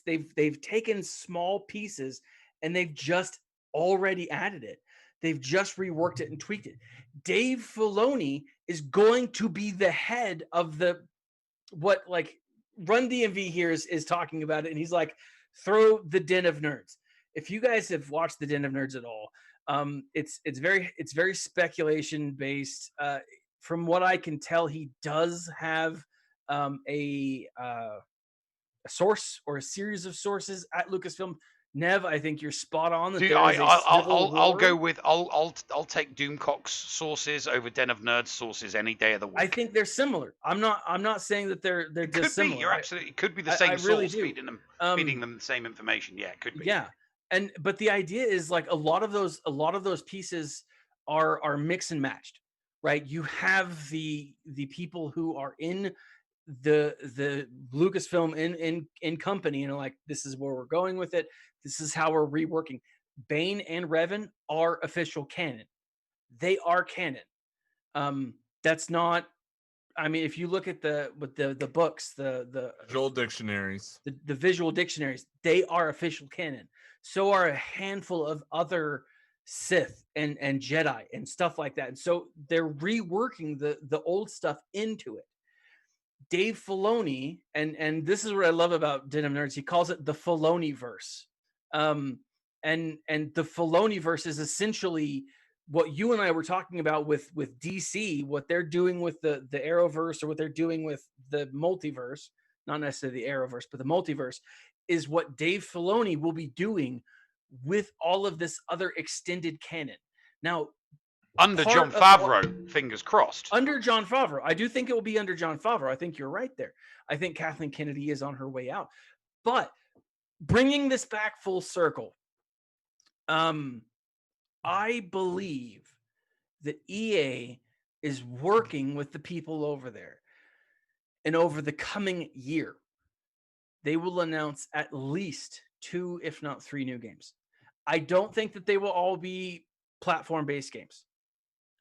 Speaker 1: They've taken small pieces and they've just already added it. They've just reworked it and tweaked it. Dave Filoni is going to be the head of what like Run DMV here is talking about it, and he's like, throw the Den of Nerds. If you guys have watched the Den of Nerds at all, it's very speculation based. From what I can tell, he does have a source or a series of sources at Lucasfilm. Nev, I think you're spot on. That
Speaker 2: I'll take Doomcock's sources over Den of Nerds sources any day of the week.
Speaker 1: I think they're similar. I'm not saying that they're dissimilar.
Speaker 2: You're absolutely. It could be the same
Speaker 1: really
Speaker 2: source feeding them the same information. Yeah, it could be.
Speaker 1: Yeah, but the idea is like a lot of those pieces are mix and matched, right? You have the people who are in the Lucasfilm in company and like, this is where we're going with it. This is how we're reworking. Bane and Revan are official canon. They are canon. That's not. I mean, if you look at the books, the
Speaker 3: visual dictionaries,
Speaker 1: the visual dictionaries, they are official canon. So are a handful of other Sith and Jedi and stuff like that. And so they're reworking the old stuff into it. Dave Filoni, and this is what I love about Den of Nerds, he calls it the Filoni-verse. And the Filoni-verse is essentially what you and I were talking about with DC, what they're doing with the Arrowverse, or what they're doing with the multiverse, not necessarily the Arrowverse, but the multiverse, is what Dave Filoni will be doing with all of this other extended canon. Now,
Speaker 2: under Jon Favreau, fingers crossed.
Speaker 1: Under Jon Favreau. I do think it will be under Jon Favreau. I think you're right there. I think Kathleen Kennedy is on her way out. But bringing this back full circle, I believe that EA is working with the people over there. And over the coming year, they will announce at least 2, if not 3 new games. I don't think that they will all be platform-based games.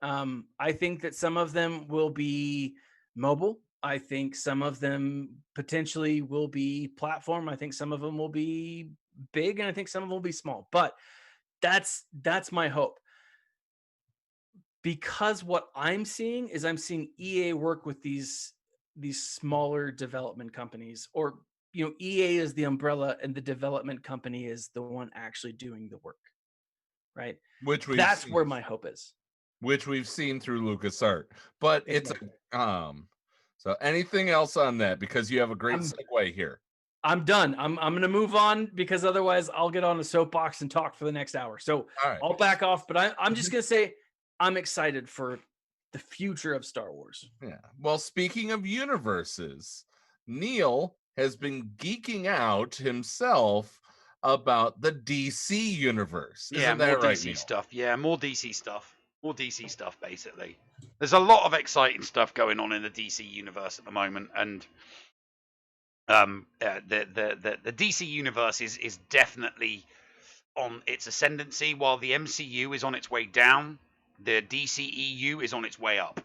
Speaker 1: I think that some of them will be mobile. I think some of them potentially will be platform. I think some of them will be big, and I think some of them will be small. But that's my hope. Because what I'm seeing is EA work with these smaller development companies, or EA is the umbrella and the development company is the one actually doing the work, right? That's where my hope is.
Speaker 3: Which we've seen through LucasArts. But it's so anything else on that? Because you have a great segue here.
Speaker 1: I'm done. I'm going to move on, because otherwise I'll get on a soapbox and talk for the next hour. So I'll back off, but I'm just going to say I'm excited for the future of Star Wars.
Speaker 3: Yeah. Well, speaking of universes, Neil has been geeking out himself about the DC universe. Isn't that
Speaker 2: more
Speaker 3: right,
Speaker 2: DC
Speaker 3: Neil?
Speaker 2: stuff. Yeah, more DC stuff. More DC stuff, basically. There's a lot of exciting stuff going on in the DC universe at the moment, and the DC universe is definitely on its ascendancy, while the MCU is on its way down. The DCEU is on its way up,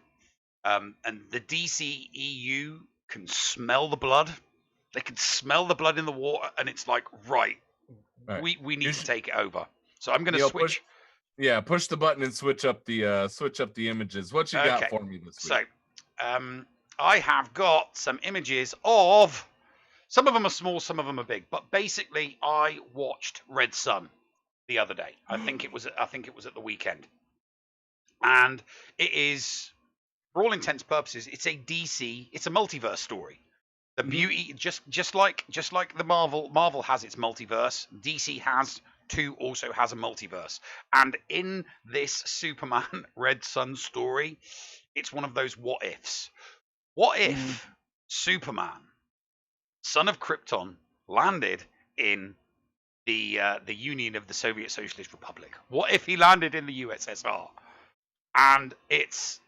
Speaker 2: and the DCEU can smell the blood. They can smell the blood in the water, and it's like, right. We need to take it over. So I'm going to switch.
Speaker 3: Push the button and switch up the images. What you got for me this week?
Speaker 2: So, I have got some images of, some of them are small, some of them are big, but basically I watched Red Sun the other day. I think it was at the weekend. And it is, for all intents and purposes, it's a multiverse story. The beauty, just like the Marvel has its multiverse, DC also has a multiverse. And in this Superman Red Sun story, it's one of those what ifs. What if Superman, son of Krypton, landed in the Union of the Soviet Socialist Republic? What if he landed in the USSR? And it's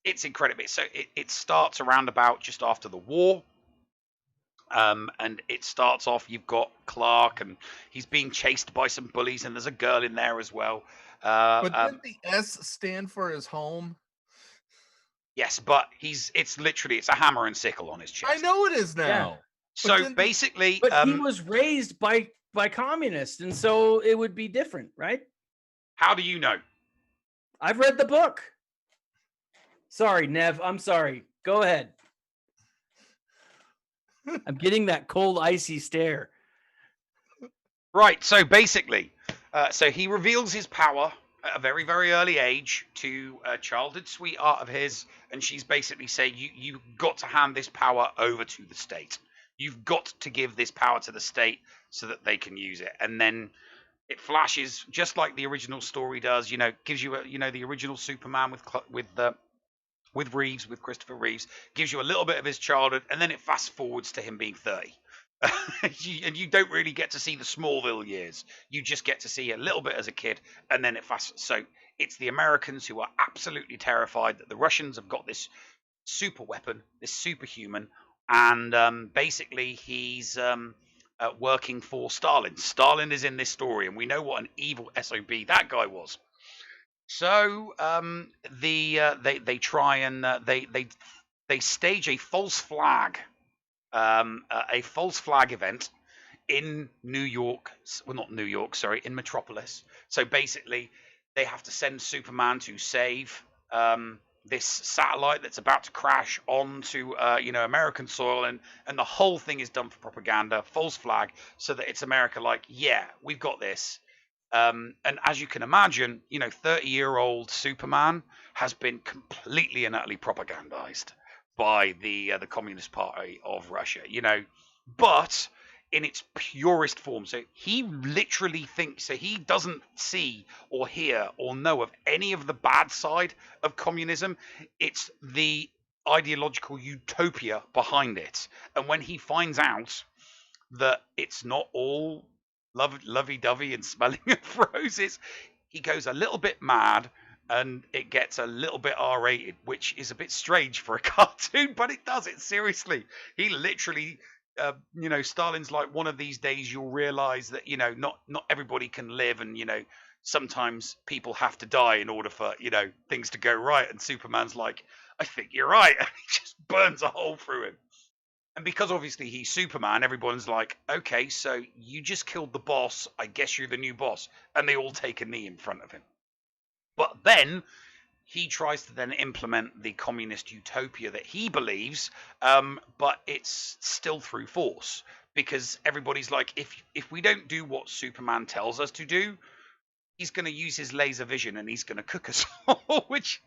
Speaker 2: incredible. So it starts around about just after the war. And it starts off, you've got Clark, and he's being chased by some bullies, and there's a girl in there as well.
Speaker 3: But didn't the S stand for his home?
Speaker 2: Yes, but it's a hammer and sickle on his chest.
Speaker 3: I know it is now. Yeah.
Speaker 2: So basically,
Speaker 1: he was raised by communists, and so it would be different, right?
Speaker 2: How do you know?
Speaker 1: I've read the book. Sorry, Nev. I'm sorry. Go ahead. I'm getting that cold, icy stare.
Speaker 2: Right, so basically, so he reveals his power at a very, very early age to a childhood sweetheart of his, and she's basically saying, you've got to hand this power over to the state. You've got to give this power to the state so that they can use it. And then it flashes, just like the original story does, gives you, the original Superman with Reeves, with Christopher Reeves, gives you a little bit of his childhood, and then it fast forwards to him being 30. And you don't really get to see the Smallville years. You just get to see a little bit as a kid, and then so it's the Americans who are absolutely terrified that the Russians have got this super weapon, this superhuman, and basically he's working for Stalin. Stalin is in this story, and we know what an evil SOB that guy was. So they try and they stage a false flag event in New York. Well, not New York, sorry, in Metropolis. So basically, they have to send Superman to save this satellite that's about to crash onto American soil, and the whole thing is done for propaganda, false flag, so that it's America like, yeah, we've got this. And as you can imagine, 30-year-old Superman has been completely and utterly propagandized by the Communist Party of Russia, but in its purest form. So he literally thinks, so he doesn't see or hear or know of any of the bad side of communism. It's the ideological utopia behind it. And when he finds out that it's not all lovey-dovey and smelling of roses, he goes a little bit mad, and it gets a little bit R-rated, which is a bit strange for a cartoon, but it does it seriously. He literally, Stalin's like, one of these days you'll realize that, not everybody can live, and, sometimes people have to die in order for, things to go right. And Superman's like, I think you're right. And he just burns a hole through him. And because obviously he's Superman, everyone's like, okay, so you just killed the boss. I guess you're the new boss. And they all take a knee in front of him. But then he tries to then implement the communist utopia that he believes, but it's still through force. Because everybody's like, if we don't do what Superman tells us to do, he's going to use his laser vision and he's going to cook us all, which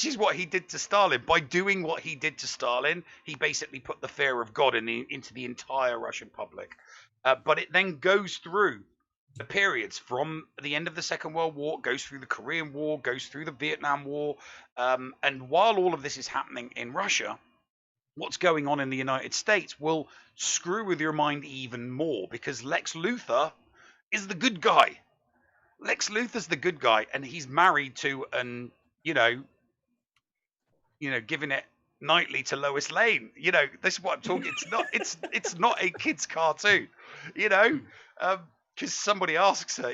Speaker 2: is what he did to Stalin. By doing what he did to Stalin, he basically put the fear of God into the entire Russian public. But it then goes through the periods from the end of the Second World War, goes through the Korean War, goes through the Vietnam War. And while all of this is happening in Russia, what's going on in the United States will screw with your mind even more, because Lex Luthor is the good guy. Lex Luthor's the good guy, and he's married to giving it nightly to Lois Lane. This is what I'm talking. It's not a kid's cartoon, because somebody asks her,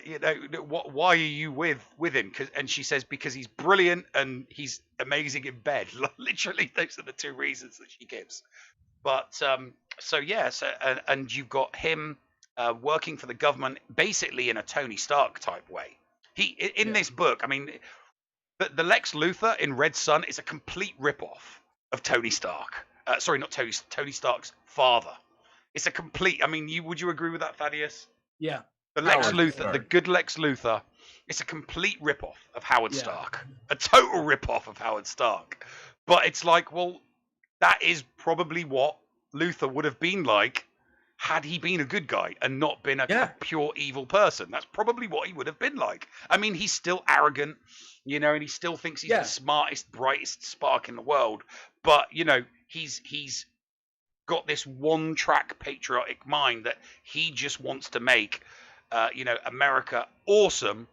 Speaker 2: why are you with him? And she says, because he's brilliant and he's amazing in bed. Literally, those are the two reasons that she gives. But and you've got him working for the government, basically in a Tony Stark type way. This book, I mean, the Lex Luthor in Red Sun is a complete rip-off of Tony Stark. Sorry, not Tony Stark's father. It's a complete. I mean, would you agree with that, Thaddeus?
Speaker 1: Yeah.
Speaker 2: The Lex Luthor, the good Lex Luthor, it's a complete rip-off of Howard Stark. A total rip-off of Howard Stark. But it's like, well, that is probably what Luthor would have been like had he been a good guy and not been a pure evil person. That's probably what he would have been like. I mean, he's still arrogant, and he still thinks he's the smartest, brightest spark in the world. But, he's got this one-track patriotic mind that he just wants to make, America awesome,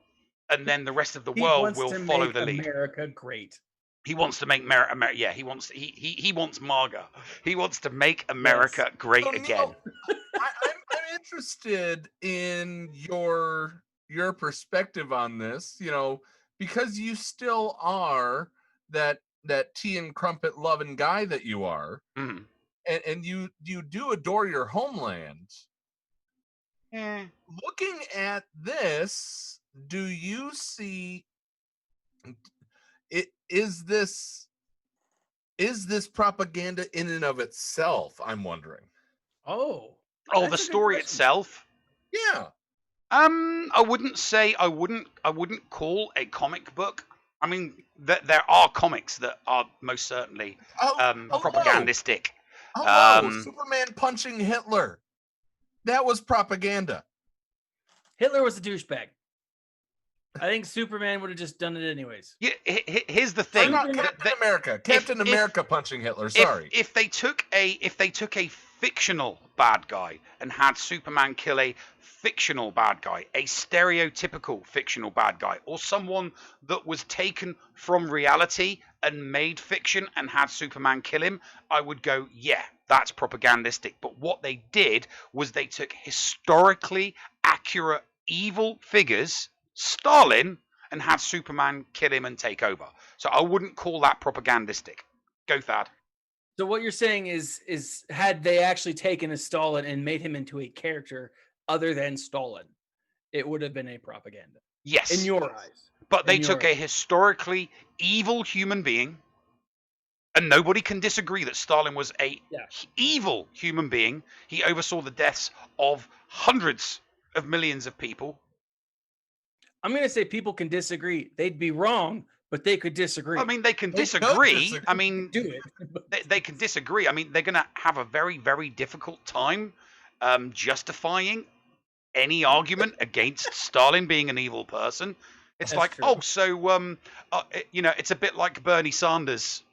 Speaker 2: and then the rest of the world will follow the lead.
Speaker 1: America great.
Speaker 2: He wants to make America. Yeah, he wants MAGA. He wants to make America great again.
Speaker 3: I'm interested in your perspective on this. Because you still are that tea and crumpet loving guy that you are, and you do adore your homeland. Looking at this, do you see is this propaganda in and of itself? I'm wondering.
Speaker 1: Oh,
Speaker 2: the
Speaker 1: that's a good
Speaker 2: story
Speaker 1: question.
Speaker 2: itself.
Speaker 3: Yeah.
Speaker 2: I wouldn't call a comic book. I mean, there are comics that are most certainly propagandistic.
Speaker 3: Hello, Superman punching Hitler. That was propaganda.
Speaker 1: Hitler was a douchebag. I think Superman would have just done it anyways.
Speaker 2: Yeah, here's the thing.
Speaker 3: Captain America punching Hitler. Sorry.
Speaker 2: If they took a fictional bad guy and had Superman kill a fictional bad guy, a stereotypical fictional bad guy, or someone that was taken from reality and made fiction and had Superman kill him, I would go, yeah, that's propagandistic. But what they did was they took historically accurate evil figures, Stalin, and had Superman kill him and take over. So I wouldn't call that propagandistic. Go, Thad.
Speaker 1: So what you're saying is had they actually taken a Stalin and made him into a character other than Stalin, it would have been a propaganda.
Speaker 2: Yes.
Speaker 1: In your eyes.
Speaker 2: But they took a historically evil human being, and nobody can disagree that Stalin was a evil human being. He oversaw the deaths of hundreds of millions of people.
Speaker 1: I'm going to say people can disagree. They'd be wrong, but they could disagree.
Speaker 2: I mean, they can disagree. I mean, do it. They can disagree. I mean, they're going to have a very, very difficult time justifying any argument against Stalin being an evil person. It's That's like, true. It's a bit like Bernie Sanders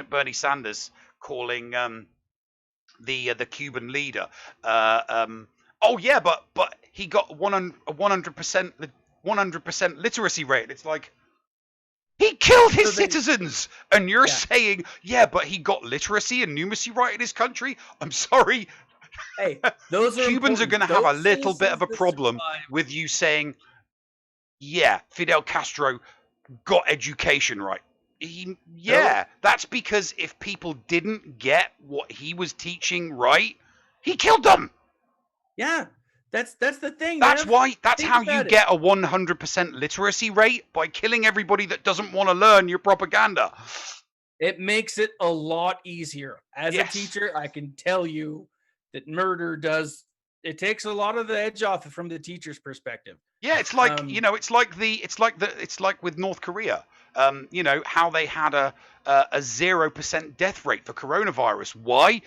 Speaker 2: Bernie Sanders calling the Cuban leader. But he got 100% literacy rate. It's like, he killed his citizens, and you're saying, but he got literacy and numeracy right in his country. I'm sorry.
Speaker 1: Hey, those are
Speaker 2: Cubans are going to have a little bit of a problem with you saying, Fidel Castro got education right. That's because if people didn't get what he was teaching right, he killed them.
Speaker 1: Yeah, that's the thing.
Speaker 2: That's how you get a 100% literacy rate, by killing everybody that doesn't want to learn your propaganda.
Speaker 1: It makes it a lot easier. As a teacher, I can tell you that murder it takes a lot of the edge off from the teacher's perspective.
Speaker 2: Yeah, it's like it's like with North Korea. How they had a 0% death rate for coronavirus. Why?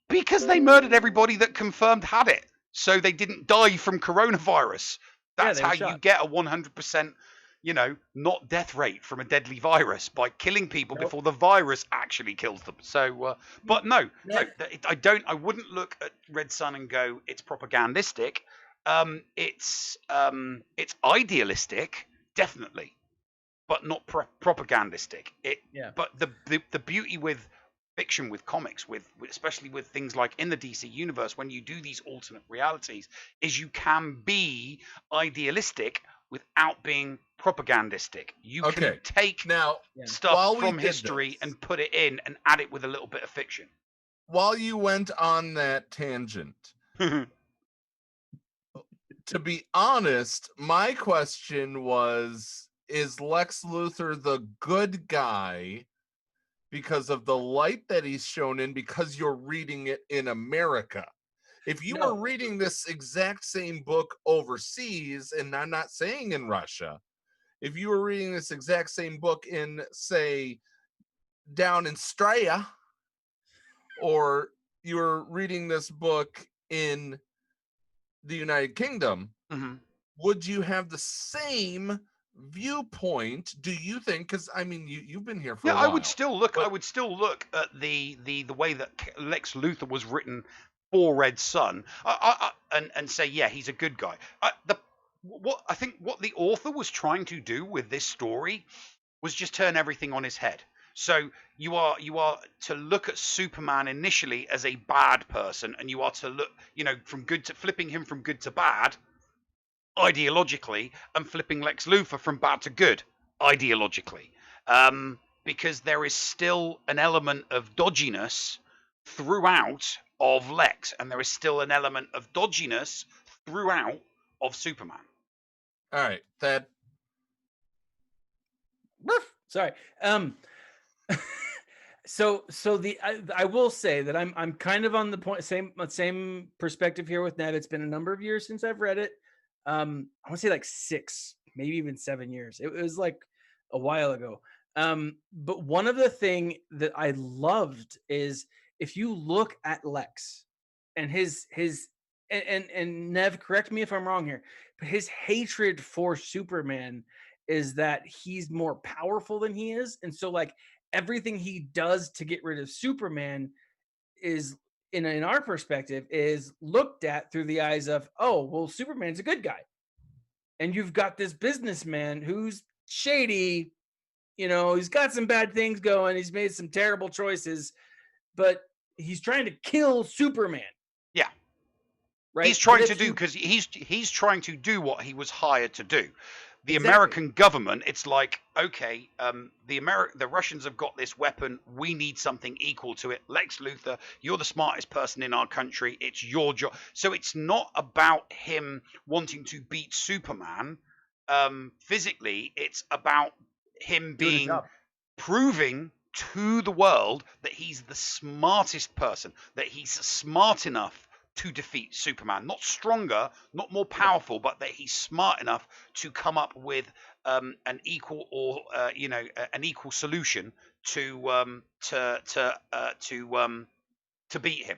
Speaker 2: Because they murdered everybody that confirmed had it, so they didn't die from coronavirus. That's how you get a 100%, not death rate from a deadly virus, by killing people before the virus actually kills them. So, but no, I wouldn't look at Red Sun and go, it's propagandistic. It's idealistic, definitely, but not propagandistic. But the beauty with fiction, with comics, especially with things like in the DC universe, when you do these alternate realities, is you can be idealistic without being propagandistic. You can take stuff from history and put it in and add it with a little bit of fiction.
Speaker 3: While you went on that tangent, to be honest, my question was, is Lex Luthor the good guy because of the light that he's shown in, because you're reading it in America? If you were reading this exact same book overseas, and I'm not saying in Russia, if you were reading this exact same book in, say, down in Straya, or you were reading this book in the United Kingdom, would you have the same viewpoint, do you think? Because I mean, you've been here for a while.
Speaker 2: I would still look at the way that Lex Luthor was written for Red Sun, and say, he's a good guy. I think what the author was trying to do with this story was just turn everything on his head. So you are to look at Superman initially as a bad person, and you are to look, from good to flipping him from good to bad ideologically, and flipping Lex Luthor from bad to good ideologically, because there is still an element of dodginess throughout of Lex, and there is still an element of dodginess throughout of Superman.
Speaker 3: All right, that
Speaker 1: Sorry. So I will say that I'm kind of on the same perspective here with Ned. It's been a number of years since I've read it. I want to say like 6, maybe even 7 years. It was like a while ago. But one of the thing that I loved is if you look at Lex and his and Nev, correct me if I'm wrong here, but his hatred for Superman is that he's more powerful than he is, and so like everything he does to get rid of Superman is in our perspective is looked at through the eyes of, oh, well, Superman's a good guy. And you've got this businessman who's shady, he's got some bad things going, he's made some terrible choices, but he's trying to kill Superman.
Speaker 2: Yeah.
Speaker 1: Right?
Speaker 2: He's trying to do, because he's trying to do what he was hired to do. The American government, it's like, okay, the Russians have got this weapon. We need something equal to it. Lex Luthor, you're the smartest person in our country. It's your job. So it's not about him wanting to beat Superman physically. It's about him proving to the world that he's the smartest person, that he's smart enough to defeat Superman. Not stronger, not more powerful, but that he's smart enough to come up with an equal or an equal solution to beat him.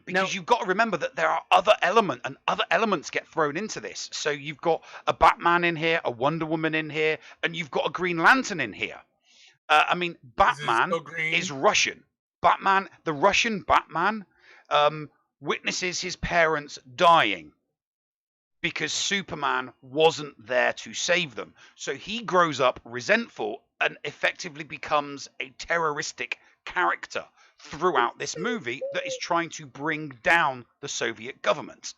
Speaker 2: Because you've got to remember that there are other elements get thrown into this. So you've got a Batman in here, a Wonder Woman in here, and you've got a Green Lantern in here. Batman is Russian. The Russian Batman witnesses his parents dying because Superman wasn't there to save them. So he grows up resentful and effectively becomes a terroristic character throughout this movie that is trying to bring down the Soviet government.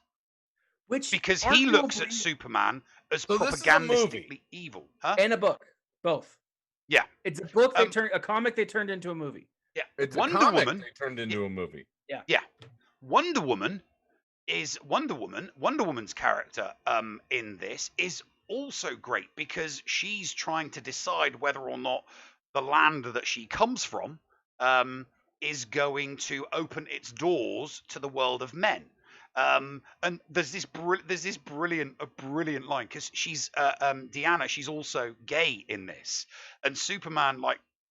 Speaker 2: Because he looks at Superman as propagandistically evil. Huh?
Speaker 1: And a book. Both.
Speaker 2: Yeah.
Speaker 1: It's a book a comic they turned into a movie.
Speaker 2: Yeah.
Speaker 3: It's
Speaker 2: Wonder
Speaker 3: a comic
Speaker 2: Woman
Speaker 3: they turned into a movie.
Speaker 1: Yeah.
Speaker 2: Yeah. Wonder Woman's character in this is also great because she's trying to decide whether or not the land that she comes from is going to open its doors to the world of men. And there's this brilliant line because she's Deanna. She's also gay in this, and Superman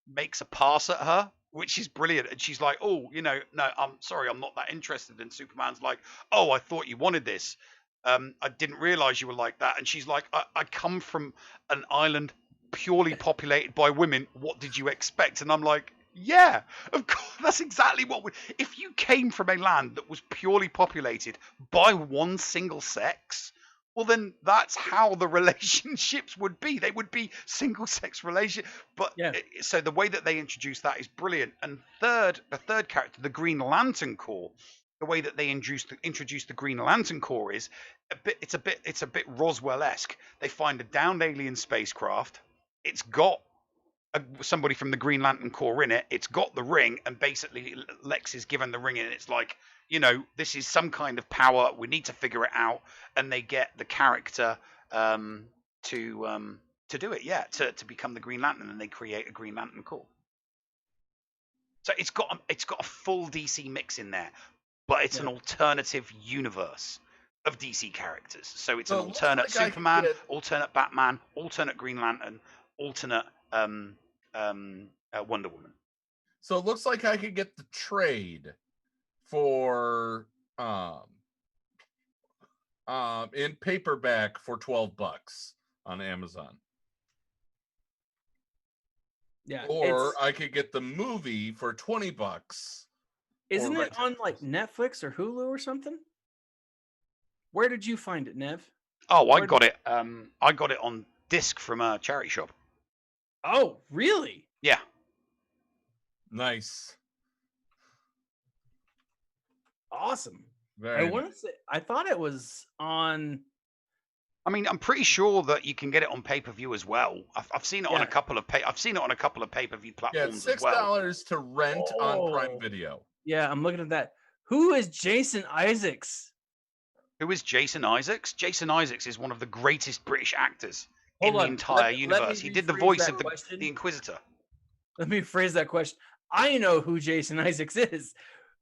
Speaker 2: makes a pass at her, which is brilliant. And she's like, oh, no, I'm sorry, I'm not that interested. And Superman's like, oh, I thought you wanted this. I didn't realize you were like that. And she's like, I come from an island purely populated by women. What did you expect? And I'm like, yeah, of course, that's exactly what if you came from a land that was purely populated by one single sex, well, then that's how the relationships would be. They would be single-sex relationships. But so the way that they introduce that is brilliant. And the third character, the Green Lantern Corps, the way that they introduce the Green Lantern Corps is it's a bit Roswell-esque. They find a downed alien spacecraft. It's got somebody from the Green Lantern Corps in it. It's got the ring, and basically Lex is given the ring, and it's like, this is some kind of power. We need to figure it out, and they get the character to do it. To become the Green Lantern, and they create a Green Lantern Corps. So it's got a full DC mix in there, but it's an alternative universe of DC characters. So it's an alternate Superman, alternate Batman, alternate Green Lantern, alternate Wonder Woman.
Speaker 3: So it looks like I could get the trade for in paperback for $12 on Amazon.
Speaker 1: Yeah.
Speaker 3: Or I could get the movie for $20.
Speaker 1: Isn't it on like Netflix or Hulu or something? Where did you find it, Nev?
Speaker 2: Oh, I got it on disc from a charity shop.
Speaker 1: Oh, really?
Speaker 2: Yeah.
Speaker 3: Nice.
Speaker 1: Awesome.
Speaker 3: Very
Speaker 1: I thought it was on.
Speaker 2: I mean, I'm pretty sure that you can get it on pay-per-view as well. I've seen it on a couple of pay-per-view platforms as well.
Speaker 3: Yeah, $6 to rent on Prime Video.
Speaker 1: Yeah, I'm looking at that. Who is Jason Isaacs?
Speaker 2: Who is Jason Isaacs? Jason Isaacs is one of the greatest British actors in
Speaker 1: Hold
Speaker 2: the
Speaker 1: on.
Speaker 2: entire
Speaker 1: Let me
Speaker 2: universe. He did the
Speaker 1: rephrase
Speaker 2: voice
Speaker 1: that
Speaker 2: of the
Speaker 1: question.
Speaker 2: Inquisitor.
Speaker 1: Let me phrase that question. I know who Jason Isaacs is.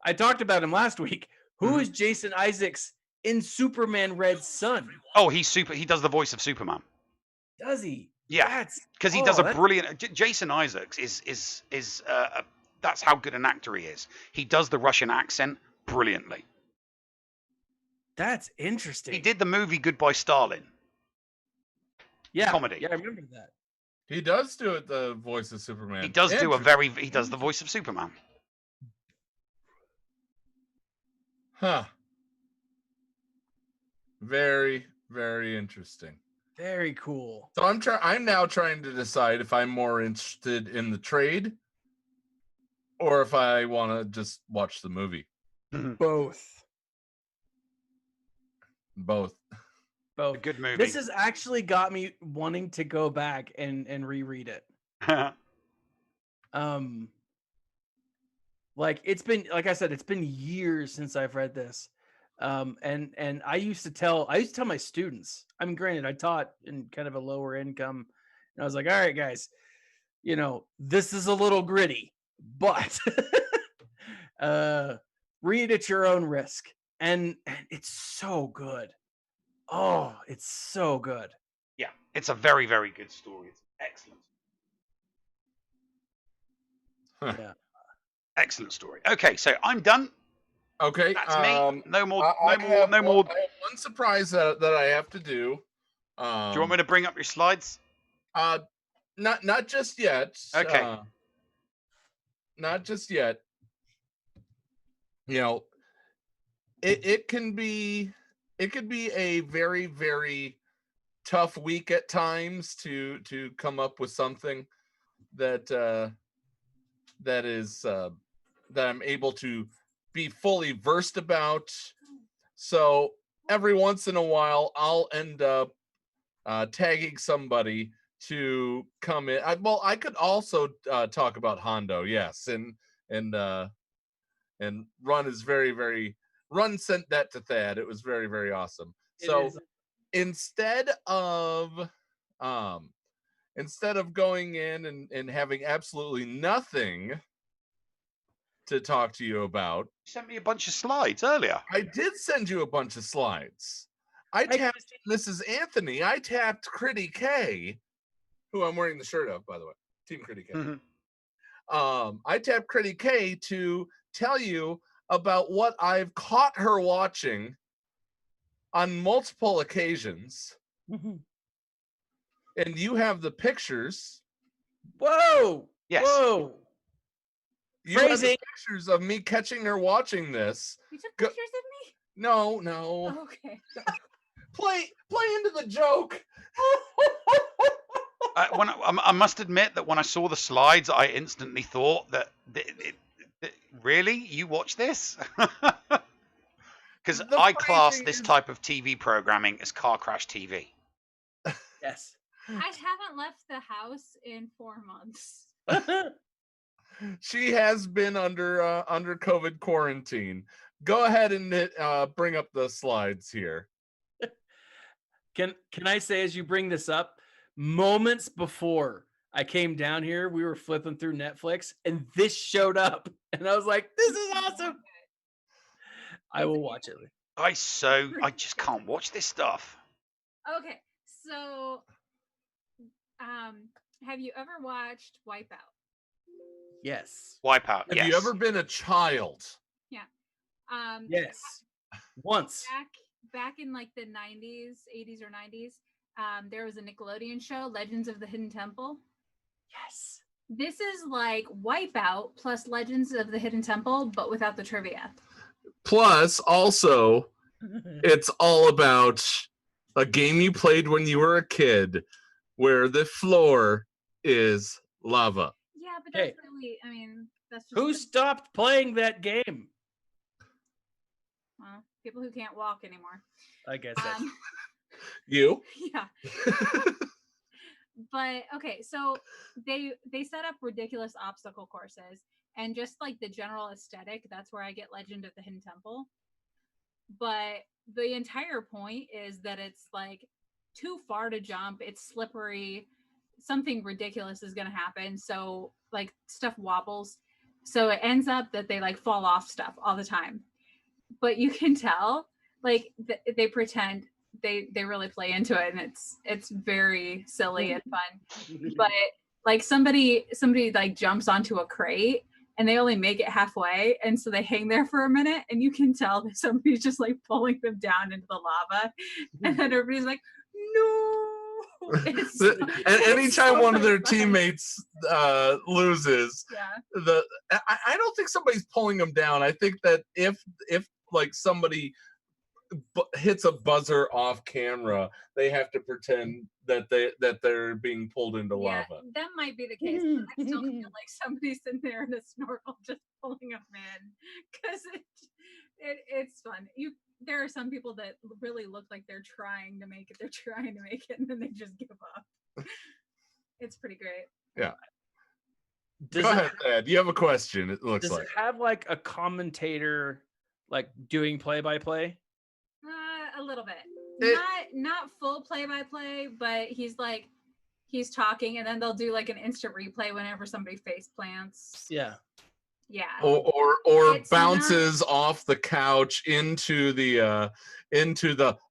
Speaker 1: I talked about him last week. Who is Jason Isaacs in Superman Red's son?
Speaker 2: Oh, he's super. He does the voice of Superman.
Speaker 1: Does he?
Speaker 2: Yeah, because he does a brilliant. Jason Isaacs is that's how good an actor he is. He does the Russian accent brilliantly.
Speaker 1: That's interesting.
Speaker 2: He did the movie Goodbye Stalin.
Speaker 1: Yeah,
Speaker 2: comedy.
Speaker 1: Yeah, I remember that.
Speaker 3: He does do it. The voice of Superman.
Speaker 2: He does do He does the voice of Superman.
Speaker 3: Huh. Very, very interesting.
Speaker 1: Very cool.
Speaker 3: So I'm now trying to decide if I'm more interested in the trade or if I want to just watch the movie.
Speaker 1: Both.
Speaker 3: Both.
Speaker 2: A good movie.
Speaker 1: This has actually got me wanting to go back and reread it. Like it's been, like I said, it's been years since I've read this. And I used to tell my students, I mean, granted, I taught in kind of a lower income, and I was like, all right, guys, this is a little gritty, but read at your own risk. And it's so good. Oh, it's so good.
Speaker 2: Yeah, it's a very, very good story. It's excellent.
Speaker 1: Yeah.
Speaker 2: Excellent story. Okay, so I'm done.
Speaker 3: Okay,
Speaker 2: that's me. No more.
Speaker 3: I have
Speaker 2: more.
Speaker 3: I have one surprise that I have to do.
Speaker 2: Do you want me to bring up your slides?
Speaker 3: Not just yet.
Speaker 2: Okay.
Speaker 3: Not just yet. It could be a very, very tough week at times to come up with something that I'm able to be fully versed about. So every once in a while, I'll end up tagging somebody to come in. I could also talk about Hondo, yes, and Run is very, very. Run sent that to Thad. It was very, very awesome. So instead of going in and having absolutely nothing to talk to you about,
Speaker 2: you sent me a bunch of slides earlier.
Speaker 3: I did send you a bunch of slides. I tapped Mrs. Anthony. I tapped Critty K, who I'm wearing the shirt of, by the way. Team Critty K.
Speaker 2: Mm-hmm.
Speaker 3: I tapped Critty K to tell you about what I've caught her watching on multiple occasions.
Speaker 1: Mm-hmm.
Speaker 3: And you have the pictures.
Speaker 1: Whoa!
Speaker 2: Yes.
Speaker 1: Whoa!
Speaker 3: You have the pictures of me catching her watching this.
Speaker 5: You took pictures of me?
Speaker 3: No.
Speaker 5: Oh, okay.
Speaker 3: Play into the joke.
Speaker 2: I must admit that when I saw the slides, I instantly thought that really, you watch this? Because I class this type of TV programming as car crash TV.
Speaker 1: Yes.
Speaker 5: I haven't left the house in 4 months.
Speaker 3: She has been under COVID quarantine. Go ahead and bring up the slides here.
Speaker 1: Can I say, as you bring this up, moments before I came down here, we were flipping through Netflix and this showed up and I was like, this is awesome. I will watch it.
Speaker 2: I just can't watch this stuff.
Speaker 5: Okay, so have you ever watched Wipeout?
Speaker 1: Yes.
Speaker 2: Wipeout.
Speaker 3: Have you ever been a child?
Speaker 5: Yeah.
Speaker 1: Yes. Once.
Speaker 5: Back in like the 80s or 90s, there was a Nickelodeon show, Legends of the Hidden Temple.
Speaker 1: Yes.
Speaker 5: This is like Wipeout plus Legends of the Hidden Temple, but without the trivia.
Speaker 3: Plus, also, it's all about a game you played when you were a kid where the floor is lava.
Speaker 5: Yeah, but that's really, that's just...
Speaker 1: Who stopped playing that game?
Speaker 5: Well, people who can't walk anymore.
Speaker 1: I guess that's...
Speaker 3: You?
Speaker 5: Yeah. But, okay, so they set up ridiculous obstacle courses, and just like the general aesthetic, that's where I get Legend of the Hidden Temple. But the entire point is that it's like
Speaker 6: too far to jump. It's slippery. Something ridiculous is going to happen. So like stuff wobbles. So it ends up that they like fall off stuff all the time. But you can tell like they pretend they really play into it, and it's very silly and fun. But like somebody like jumps onto a crate and they only make it halfway, and so they hang there for a minute, and you can tell that somebody's just like pulling them down into the lava, and then everybody's like, no.
Speaker 3: And anytime one of their teammates loses, I don't think somebody's pulling them down. I think that if like somebody hits a buzzer off camera, they have to pretend that they're being pulled into lava.
Speaker 6: That might be the case. But I still feel like somebody's sitting there in a snorkel just pulling them in, because it's fun. There are some people that really look like they're trying to make it, and then they just give up. It's pretty great.
Speaker 3: Yeah. Go ahead, Ed. You have a question, it looks like.
Speaker 1: Does it have like a commentator like doing play-by-play?
Speaker 6: A little bit. Not full play-by-play, but he's talking, and then they'll do like an instant replay whenever somebody face plants.
Speaker 1: Yeah.
Speaker 6: Yeah.
Speaker 3: Or bounces off the couch into the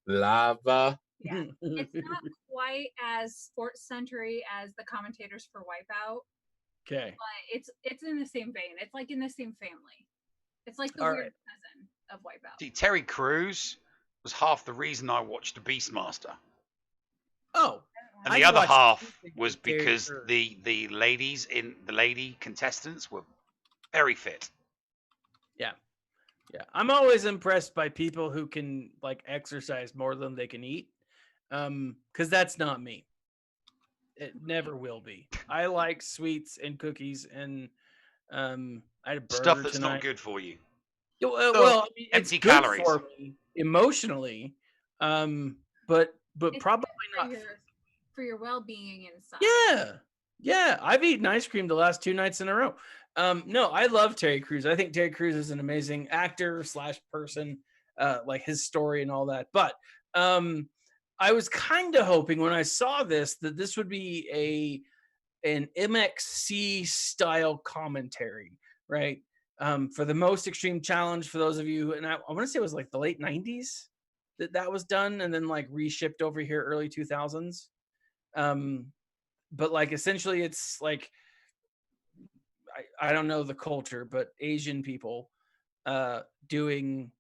Speaker 3: lava.
Speaker 6: Yeah. It's not quite as sports centery as the commentators for Wipeout.
Speaker 1: Okay.
Speaker 6: But it's in the same vein. It's like in the same family. It's like the weird cousin of Wipeout.
Speaker 2: See, Terry Crews was half the reason I watched The Beastmaster.
Speaker 1: Oh.
Speaker 2: And the other half was because the lady contestants were very fit.
Speaker 1: Yeah. I'm always impressed by people who can like exercise more than they can eat. Because that's not me. It never will be. I like sweets and cookies, and I had a burger
Speaker 2: stuff that's
Speaker 1: tonight.
Speaker 2: not good for you.
Speaker 1: Well, I mean,
Speaker 2: empty
Speaker 1: it's good
Speaker 2: calories
Speaker 1: for me emotionally, but
Speaker 6: It's
Speaker 1: probably
Speaker 6: good
Speaker 1: not
Speaker 6: for your well-being inside.
Speaker 1: Yeah. I've eaten ice cream the last 2 nights in a row. No, I love Terry Crews. I think Terry Crews is an amazing actor / person, like his story and all that. But I was kind of hoping when I saw this that this would be an MXC style commentary, right? For the most extreme challenge, for those of you, and I want to say it was like the late 90s that was done, and then like reshipped over here early 2000s. But like essentially it's like, I don't know the culture, but Asian people doing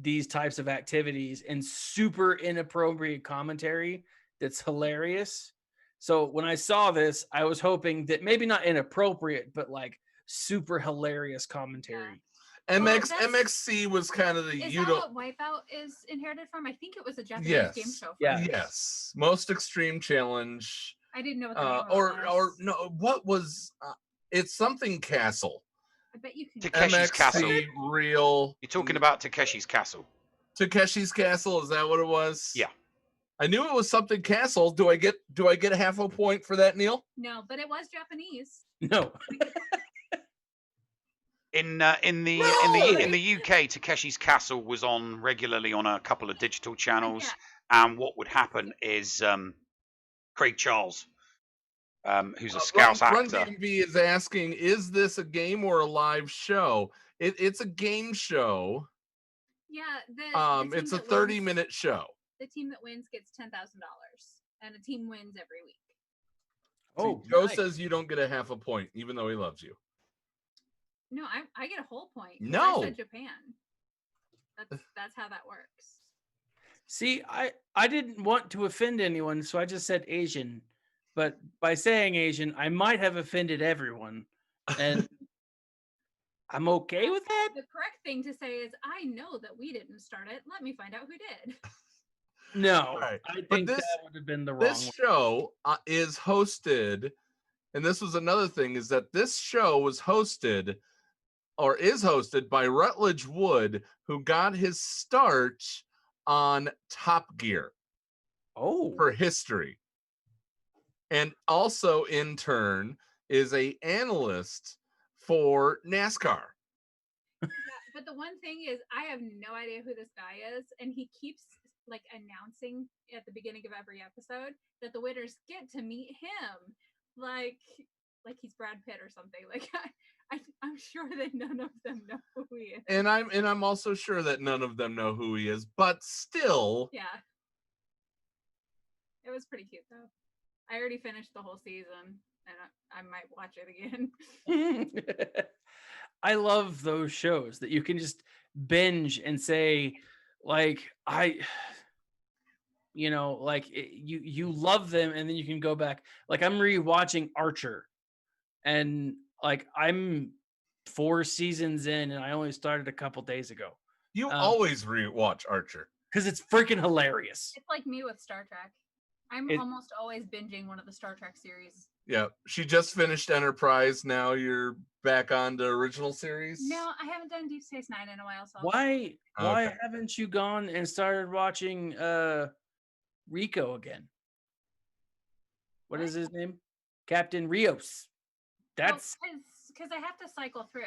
Speaker 1: these types of activities and super inappropriate commentary that's hilarious. So when I saw this, I was hoping that maybe not inappropriate, but like super hilarious commentary.
Speaker 3: MXC was kind of the
Speaker 6: Is that what Wipeout is inherited from? I think it was a Japanese game show.
Speaker 3: Yes. Most Extreme Challenge.
Speaker 6: I didn't know what the name was.
Speaker 3: Or no, what was it's something Castle.
Speaker 6: I bet you can.
Speaker 2: Takeshi's Castle.
Speaker 3: Real.
Speaker 2: You're talking about Takeshi's Castle.
Speaker 3: Takeshi's Castle, is that what it was?
Speaker 2: Yeah.
Speaker 3: I knew it was something Castle. Do I get a half a point for that, Neil?
Speaker 6: No, but it was Japanese.
Speaker 1: No.
Speaker 2: In the UK, Takeshi's Castle was on regularly on a couple of digital channels, and what would happen is Craig Charles, who's a Scouse actor.
Speaker 3: Run DMV is asking, is this a game or a live show? It's a game show.
Speaker 6: Yeah,
Speaker 3: it's a 30-minute show.
Speaker 6: The team that wins gets $10,000, and a team wins every week.
Speaker 3: Oh, Joe says you don't get a half a point, even though he loves you.
Speaker 6: No, I get a whole point.
Speaker 3: No,
Speaker 6: I said Japan. That's how that works.
Speaker 1: See, I didn't want to offend anyone, so I just said Asian. But by saying Asian, I might have offended everyone, and I'm okay with that.
Speaker 6: The correct thing to say is, I know that we didn't start it. Let me find out who did.
Speaker 1: No,
Speaker 3: right.
Speaker 1: I think that would have been the wrong.
Speaker 3: This show is hosted, and this was another thing, is that this show was hosted, or is hosted, by Rutledge Wood, who got his start on Top Gear.
Speaker 1: Oh,
Speaker 3: for history. And also, in turn, is a analyst for NASCAR.
Speaker 6: But the one thing is, I have no idea who this guy is, and he keeps like announcing at the beginning of every episode that the winners get to meet him, like he's Brad Pitt or something. Like I'm sure that none of them know who he is.
Speaker 3: And I'm also sure that none of them know who he is, but still.
Speaker 6: Yeah. It was pretty cute though. I already finished the whole season, and I might watch it again.
Speaker 1: I love those shows that you can just binge and say, like, you love them, and then you can go back. Like, I'm rewatching Archer, and like I'm 4 seasons in, and I only started a couple days ago.
Speaker 3: You always rewatch Archer
Speaker 1: because it's freaking hilarious.
Speaker 6: It's like me with Star Trek. I'm almost always binging one of the Star Trek series.
Speaker 3: Yeah, she just finished Enterprise. Now you're back on the original series.
Speaker 6: No, I haven't done Deep Space Nine in a while. So
Speaker 1: Why haven't you gone and started watching Rico again? What is his name? Captain Rios. That's
Speaker 6: because I have to cycle through.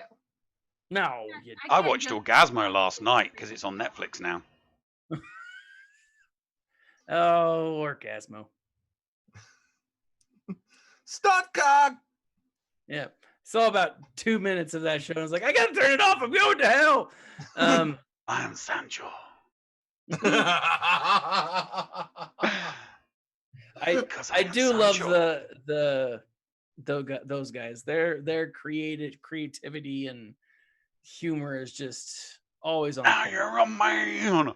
Speaker 1: No,
Speaker 2: I watched Orgasmo last night because it's on Netflix now.
Speaker 1: Oh, Orgasmo.
Speaker 3: Stuttcock!
Speaker 1: Yeah. Saw about 2 minutes of that show. I was like, I gotta turn it off. I'm going to hell.
Speaker 2: I'm Sancho.
Speaker 1: I do love those guys. Their creativity and humor is just always on.
Speaker 2: Now you're a man, man.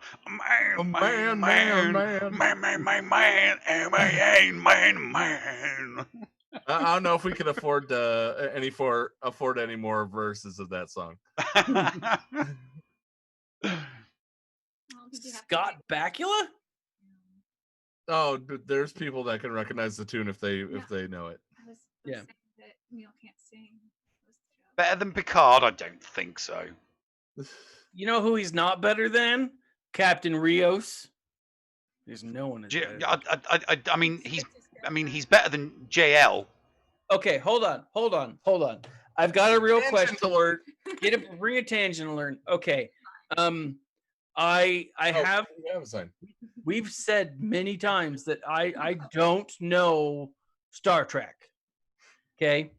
Speaker 3: I don't know if we can afford any more verses of that song.
Speaker 1: Scott Bakula?
Speaker 3: Oh, there's people that can recognize the tune if they know it.
Speaker 6: Yeah. That Neil can't sing.
Speaker 2: Better than Picard? I don't think so.
Speaker 1: You know who he's not better than? Captain Rios. There's no one.
Speaker 2: I mean, he's better than JL.
Speaker 1: Okay, hold on. I've got a real question.
Speaker 3: Alert.
Speaker 1: Bring a tangent alert. Okay. I have. We've said many times that I don't know Star Trek. Okay.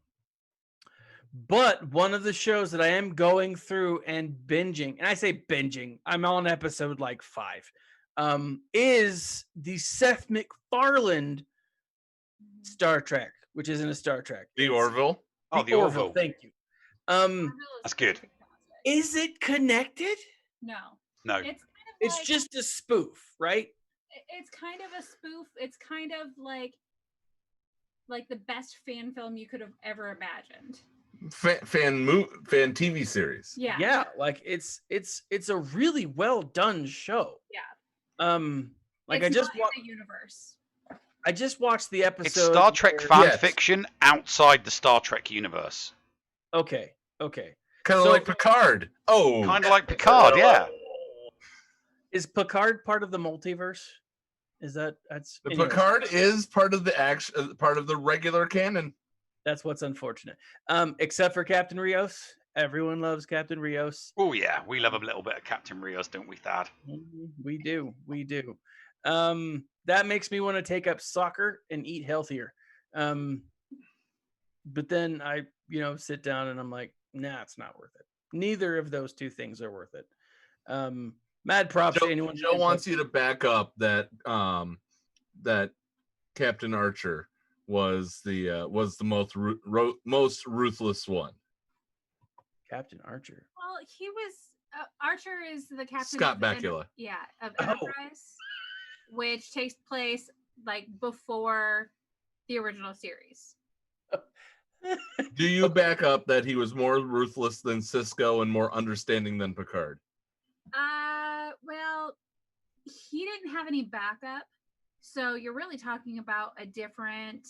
Speaker 1: But one of the shows that I am going through and binging, and I say binging, I'm on episode like 5, is the Seth MacFarlane Star Trek, which isn't a Star Trek.
Speaker 3: The Orville.
Speaker 2: Oh, the Orville.
Speaker 1: Thank you.
Speaker 2: That's good.
Speaker 1: Is it connected?
Speaker 6: No.
Speaker 1: It's just a spoof, right?
Speaker 6: It's kind of a spoof. It's kind of like the best fan film you could have ever imagined.
Speaker 3: Fan TV series.
Speaker 1: Yeah, like it's a really well done show.
Speaker 6: Yeah.
Speaker 1: Like
Speaker 6: it's
Speaker 1: I just
Speaker 6: watched the universe.
Speaker 1: I just watched the episode.
Speaker 2: It's Star Trek fan fiction outside the Star Trek universe.
Speaker 1: Okay.
Speaker 3: Kind of like Picard. Oh,
Speaker 2: kind of like Picard, yeah.
Speaker 1: Is Picard part of the multiverse?
Speaker 3: Picard is part of the regular canon.
Speaker 1: That's what's unfortunate. Except for Captain Rios. Everyone loves Captain Rios.
Speaker 2: Oh yeah, we love a little bit of Captain Rios, don't we, Thad?
Speaker 1: We do. That makes me want to take up soccer and eat healthier. But then I, sit down and I'm like, nah, it's not worth it. Neither of those two things are worth it. Mad props to anyone.
Speaker 3: Joe wants you to back up that that Captain Archer was the most ruthless one.
Speaker 1: Captain Archer.
Speaker 6: Well, he was Archer is the captain.
Speaker 3: Scott Bakula.
Speaker 6: Of Enterprise, which takes place like before the original series.
Speaker 3: Do you back up that he was more ruthless than Cisco and more understanding than Picard?
Speaker 6: Well, he didn't have any backup, so you're really talking about a different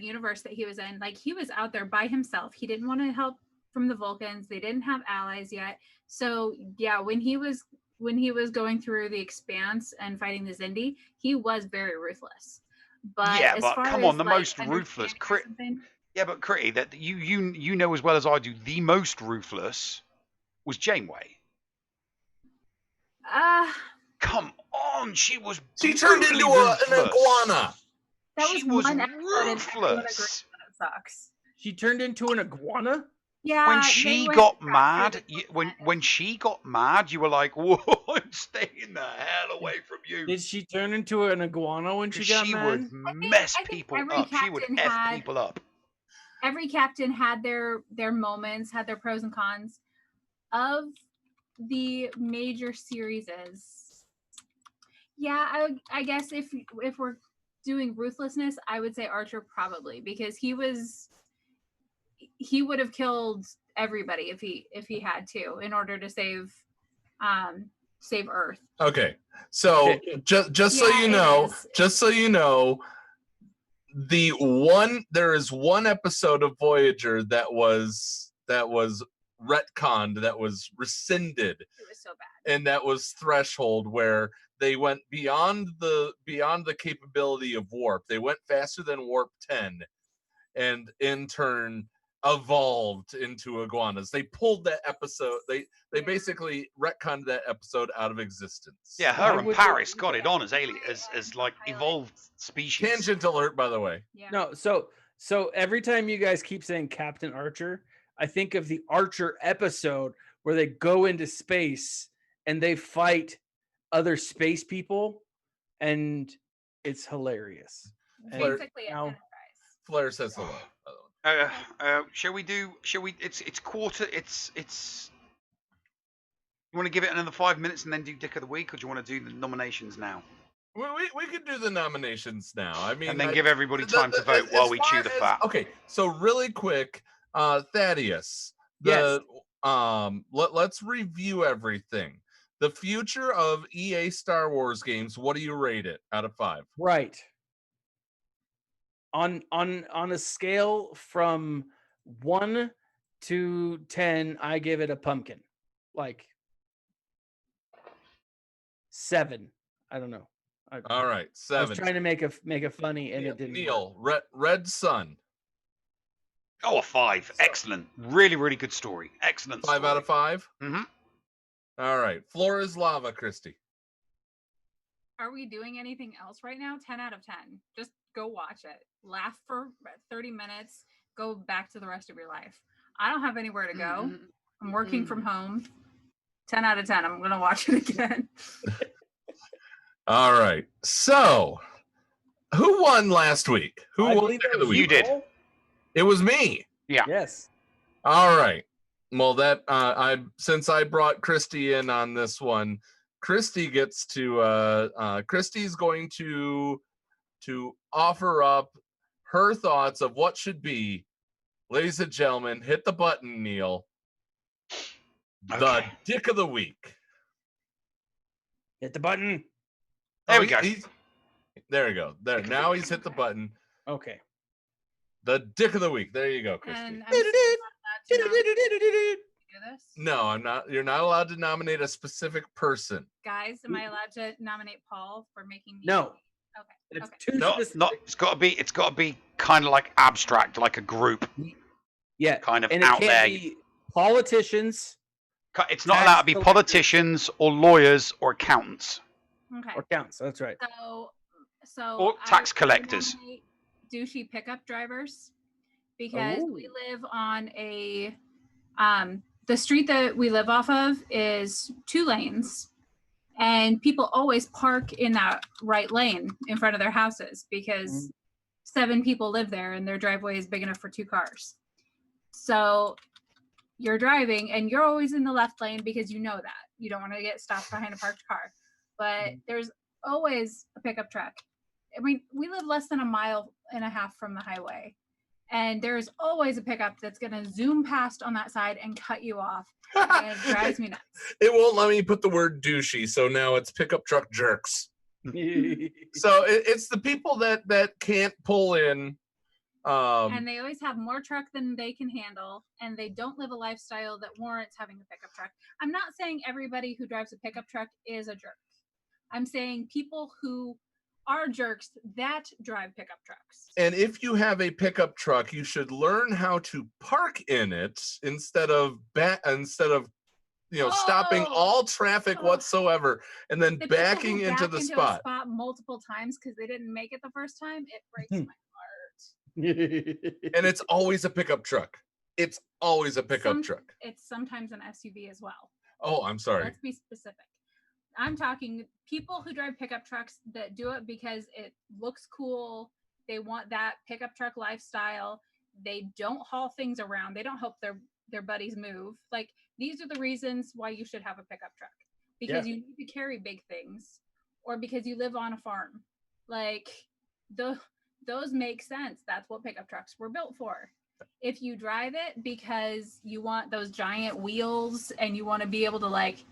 Speaker 6: universe that he was in. Like, he was out there by himself. He didn't want to help from the Vulcans. They didn't have allies yet. So yeah, when he was going through the Expanse and fighting the Xindi, he was very ruthless. But
Speaker 2: yeah, but come on, the most ruthless yeah, but Critty, that you know as well as I do, the most ruthless was Janeway. come on, she
Speaker 3: turned into an iguana.
Speaker 6: That was
Speaker 2: She was
Speaker 6: one episode and everyone agreed
Speaker 2: ruthless.
Speaker 6: that it sucks.
Speaker 1: She turned into an iguana?
Speaker 6: Yeah.
Speaker 2: When
Speaker 6: they
Speaker 2: she
Speaker 6: went
Speaker 2: got
Speaker 6: faster
Speaker 2: mad,
Speaker 6: than
Speaker 2: when she got mad, you were like, "Whoa, I'm staying the hell away from you."
Speaker 1: Did she turn into an iguana when she
Speaker 2: 'Cause
Speaker 1: got
Speaker 2: she
Speaker 1: mad?
Speaker 2: would mess
Speaker 6: I think
Speaker 2: people
Speaker 6: every
Speaker 2: up. She would
Speaker 6: captain
Speaker 2: F
Speaker 6: had-
Speaker 2: people up.
Speaker 6: every captain had their moments, had their pros and cons. Of the major series, yeah, I guess if we're doing ruthlessness, I would say Archer probably, because he would have killed everybody if he had to in order to save Earth.
Speaker 3: Okay, so just so you know, there is one episode of Voyager that was retconned, that was rescinded.
Speaker 6: It was so bad.
Speaker 3: And that was Threshold, where they went beyond the capability of warp. They went faster than warp 10, and in turn evolved into iguanas. They pulled that episode. They basically retconned that episode out of existence.
Speaker 2: Yeah, her and Paris got it on as alien, as like evolved species.
Speaker 3: Tangent alert, by the way.
Speaker 6: Yeah.
Speaker 1: No, so every time you guys keep saying Captain Archer, I think of the Archer episode where they go into space and they fight other space people, and it's hilarious.
Speaker 6: Basically,
Speaker 1: now-
Speaker 6: Enterprise.
Speaker 3: Flair says hello.
Speaker 2: Shall we? It's quarter. It's. You want to give it another 5 minutes and then do Dick of the Week, or do you want to do the nominations now?
Speaker 3: We could do the nominations now. I mean,
Speaker 2: And then give everybody time to vote while we chew the fat.
Speaker 3: Okay, so really quick, Thaddeus.
Speaker 1: Yes.
Speaker 3: Let's review everything. The future of EA Star Wars games. What do you rate it out of 5?
Speaker 1: Right. On a scale from 1 to 10, I give it a pumpkin. Like 7. I don't know.
Speaker 3: All right,
Speaker 1: I
Speaker 3: 7.
Speaker 1: was trying to make a funny, and it didn't.
Speaker 3: Neil, Red Sun.
Speaker 2: Oh, a 5. Excellent. Really, really good story. Excellent.
Speaker 3: 5 out of 5.
Speaker 2: Mm-hmm.
Speaker 3: All right, Floor is Lava, Christy.
Speaker 6: Are we doing anything else right now? 10 out of 10. Just go watch it. Laugh for 30 minutes. Go back to the rest of your life. I don't have anywhere to go. I'm working from home. 10 out of 10. I'm going to watch it again.
Speaker 3: All right. So, who won last week? Who
Speaker 1: I
Speaker 3: won
Speaker 1: believe
Speaker 3: Dick
Speaker 1: that
Speaker 3: of the
Speaker 1: was
Speaker 2: You
Speaker 3: Week?
Speaker 2: did.
Speaker 1: Paul.
Speaker 3: It was me.
Speaker 2: Yeah.
Speaker 1: Yes.
Speaker 3: All right. Well, since I brought Christy in on this one, Christy gets to Christy's going to offer up her thoughts of what should be. Ladies and gentlemen, hit the button, Neil. The
Speaker 2: Okay.
Speaker 3: Dick of the Week.
Speaker 1: Hit the button.
Speaker 2: There we go.
Speaker 3: There we go. There. Now he's hit the button.
Speaker 1: Okay.
Speaker 3: The Dick of the Week. There you go, Christy.
Speaker 6: And I'm still not allowed to do this.
Speaker 3: No, I'm not. You're not allowed to nominate a specific person.
Speaker 6: Guys, am I allowed to nominate Paul for making me?
Speaker 1: No.
Speaker 6: Okay.
Speaker 1: It's
Speaker 6: Okay.
Speaker 1: too
Speaker 2: No,
Speaker 1: specific.
Speaker 2: not. It's got to be kind of like abstract, like a group,
Speaker 1: Yeah.
Speaker 2: kind of
Speaker 1: And it
Speaker 2: out
Speaker 1: can't
Speaker 2: there.
Speaker 1: be politicians
Speaker 2: It's not
Speaker 1: tax
Speaker 2: allowed to be
Speaker 1: collectors.
Speaker 2: politicians or lawyers or accountants.
Speaker 6: Okay.
Speaker 1: or counts. That's right.
Speaker 6: So
Speaker 2: Or
Speaker 6: I
Speaker 2: tax
Speaker 6: would
Speaker 2: collectors.
Speaker 6: nominate douchey pickup drivers, because we live on a the street that we live off of is 2 lanes, and people always park in that right lane in front of their houses because 7 people live there and their driveway is big enough for 2 cars. So you're driving and you're always in the left lane because you know that you don't want to get stopped behind a parked car, but there's always a pickup truck. I mean, we live less than 1.5 miles from the highway, and there's always a pickup that's going to zoom past on that side and cut you off. And it drives me nuts.
Speaker 3: It won't let me put the word douchey, so now it's pickup truck jerks. So it's the people that can't pull in.
Speaker 6: And they always have more truck than they can handle, and they don't live a lifestyle that warrants having a pickup truck. I'm not saying everybody who drives a pickup truck is a jerk. I'm saying people who are jerks that drive pickup trucks.
Speaker 3: And if you have a pickup truck, you should learn how to park in it instead of stopping all traffic whatsoever, and then
Speaker 6: The
Speaker 3: backing
Speaker 6: people who
Speaker 3: into
Speaker 6: back
Speaker 3: the
Speaker 6: into
Speaker 3: spot.
Speaker 6: a spot multiple times because they didn't make it the first time, it breaks my heart.
Speaker 3: And it's always a pickup truck. It's always a pickup truck.
Speaker 6: It's sometimes an SUV as well.
Speaker 3: Oh, I'm sorry.
Speaker 6: Let's be specific. I'm talking people who drive pickup trucks that do it because it looks cool. They want that pickup truck lifestyle. They don't haul things around. They don't help their buddies move. Like, these are the reasons why you should have a pickup truck, because you need to carry big things, or because you live on a farm. Like, those make sense. That's what pickup trucks were built for. If you drive it because you want those giant wheels and you want to be able to like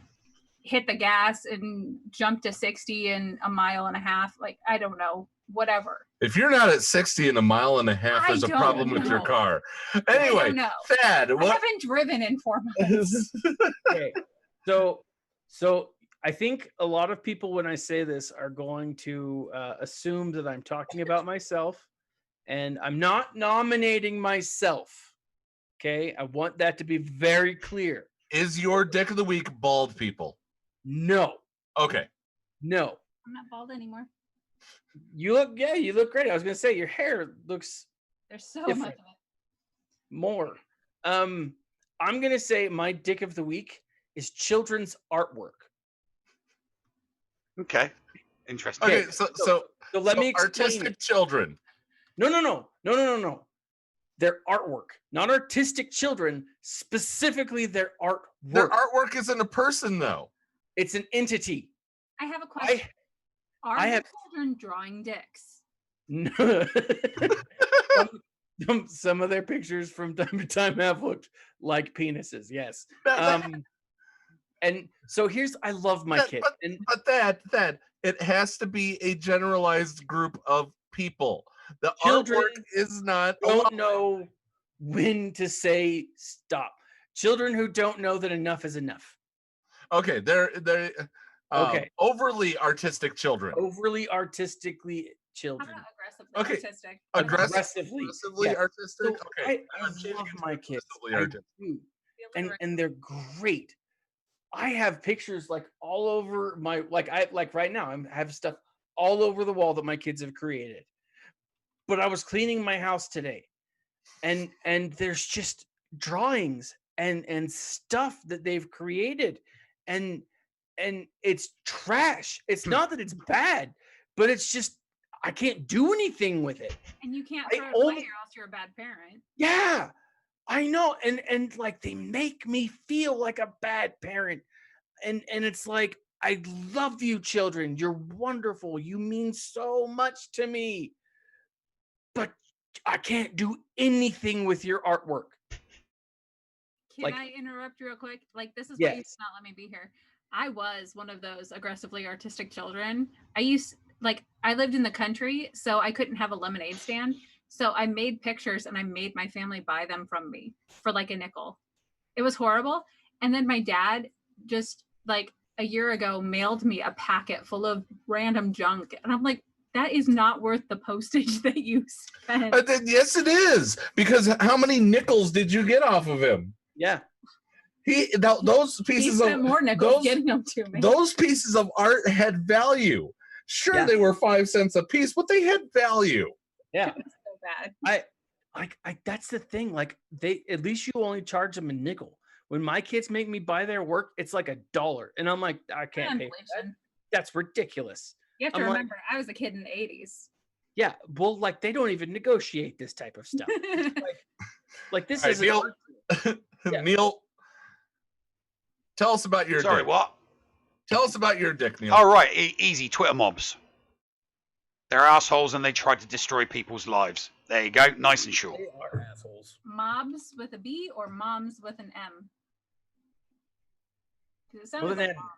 Speaker 6: hit the gas and jump to 60 in a mile and a half, like, I don't know, whatever.
Speaker 3: If you're not at 60 in a mile and a half, there's a problem with your car. Anyway, Thad,
Speaker 6: I haven't driven in 4 months.
Speaker 1: Okay, so I think a lot of people, when I say this, are going to assume that I'm talking about myself, and I'm not nominating myself. Okay, I want that to be very clear.
Speaker 3: Is your dick of the week bald people?
Speaker 1: No.
Speaker 3: Okay.
Speaker 1: No.
Speaker 6: I'm not bald anymore.
Speaker 1: You look great. I was gonna say your hair looks
Speaker 6: There's so
Speaker 1: different.
Speaker 6: much of it.
Speaker 1: More. I'm gonna say my dick of the week is children's artwork.
Speaker 2: Okay. Interesting.
Speaker 3: Okay, so
Speaker 1: let me explain
Speaker 3: artistic
Speaker 1: it.
Speaker 3: children.
Speaker 1: No. Their artwork, not artistic children, specifically their artwork.
Speaker 3: Their artwork isn't a person, though.
Speaker 1: It's an entity.
Speaker 6: I have a question. Are your children drawing dicks?
Speaker 1: No. Some of their pictures from time to time have looked like penises. Yes. And so I love my kid.
Speaker 3: But that it has to be a generalized group of people. The
Speaker 1: children
Speaker 3: artwork is not.
Speaker 1: Don't know when to say stop. Children who don't know that enough is enough.
Speaker 3: Okay, they're
Speaker 1: okay.
Speaker 3: Overly artistic children.
Speaker 1: Overly artistically children.
Speaker 6: How about aggressively artistic?
Speaker 3: Aggressively artistic.
Speaker 1: So
Speaker 3: okay,
Speaker 1: I love my kids.
Speaker 3: I do.
Speaker 1: And they're great. I have pictures like all over my like right now. I have stuff all over the wall that my kids have created. But I was cleaning my house today, and there's just drawings and stuff that they've created, and it's trash. It's not that it's bad, but it's just I can't do anything with it.
Speaker 6: And you can't throw it away, or else you're a bad parent.
Speaker 1: Yeah, I know, and like they make me feel like a bad parent, and it's like, I love you, children. You're wonderful. You mean so much to me. But I can't do anything with your artwork.
Speaker 6: Can I interrupt real quick? Like, this is why you did not let me be here. I was one of those aggressively artistic children. I lived in the country, so I couldn't have a lemonade stand. So I made pictures and I made my family buy them from me for like a nickel. It was horrible. And then my dad just like a year ago mailed me a packet full of random junk. And I'm like, that is not worth the postage that you spent.
Speaker 3: Yes, it is. Because how many nickels did you get off of him?
Speaker 1: Yeah.
Speaker 3: Those pieces
Speaker 6: he spent more nickels getting them to me.
Speaker 3: Those pieces of art had value. Sure, they were 5 cents a piece, but they had value.
Speaker 1: Yeah.
Speaker 6: It was so bad.
Speaker 1: I that's the thing. Like, at least you only charge them a nickel. When my kids make me buy their work, it's like $1. And I'm like, I can't pay for that. That's ridiculous.
Speaker 6: You have to remember, I was a kid in the 80s.
Speaker 1: Yeah, well, like they don't even negotiate this type of stuff. like this is
Speaker 3: Neil. Neil, tell us about your.
Speaker 2: Sorry,
Speaker 3: dick.
Speaker 2: what?
Speaker 3: Tell us about your dick, Neil.
Speaker 2: All right, easy. Twitter mobs. They're assholes and they try to destroy people's lives. There you go, nice and short.
Speaker 1: They are assholes.
Speaker 6: Mobs with a B or moms with an M? Because it sounds
Speaker 1: With
Speaker 6: like
Speaker 1: an M.
Speaker 6: moms.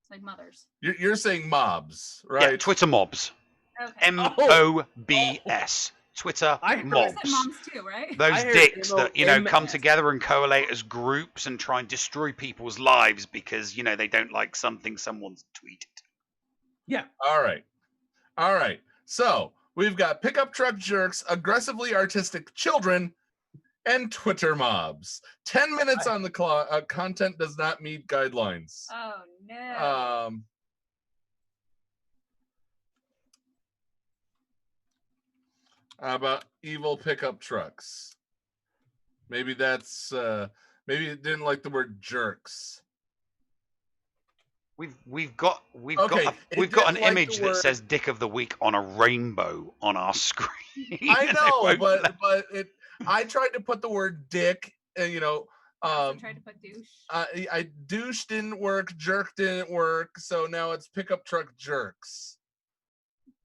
Speaker 6: It's like mothers.
Speaker 3: You're saying mobs, right?
Speaker 2: Yeah, Twitter mobs.
Speaker 6: Okay.
Speaker 2: MOBS. Twitter
Speaker 6: I
Speaker 2: mobs.
Speaker 6: said moms too, right?
Speaker 2: Those dicks that, come together and correlate as groups and try and destroy people's lives because, they don't like something someone's tweeted.
Speaker 1: Yeah.
Speaker 3: All right. So we've got pickup truck jerks, aggressively artistic children, and Twitter mobs. 10 minutes on the clock. Content does not meet guidelines.
Speaker 6: Oh no.
Speaker 3: How about evil pickup trucks? Maybe that's maybe it didn't like the word jerks.
Speaker 2: We've got an image that says "Dick of the Week" on a rainbow on our screen.
Speaker 3: I know, but I tried to put the word "dick," you know.
Speaker 6: I also tried to put douche.
Speaker 3: I douche didn't work, jerk didn't work, so now it's pickup truck jerks.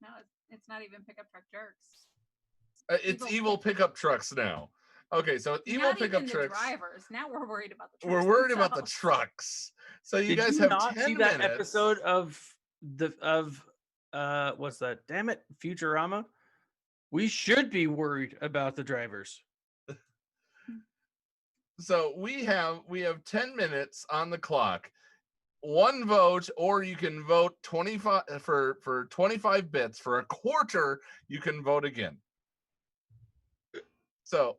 Speaker 6: No, it's not even pickup truck jerks.
Speaker 3: It's evil pickup trucks now. Okay, so evil
Speaker 6: not
Speaker 3: pickup
Speaker 6: even
Speaker 3: trucks.
Speaker 6: The drivers. Now we're worried about the trucks.
Speaker 3: We're worried about the trucks. So you guys have
Speaker 1: not
Speaker 3: 10
Speaker 1: see that
Speaker 3: minutes.
Speaker 1: episode of what's that? Damn it, Futurama. We should be worried about the drivers.
Speaker 3: So we have 10 minutes on the clock. One vote, or you can vote 25 for 25 bits. For a quarter, you can vote again. So,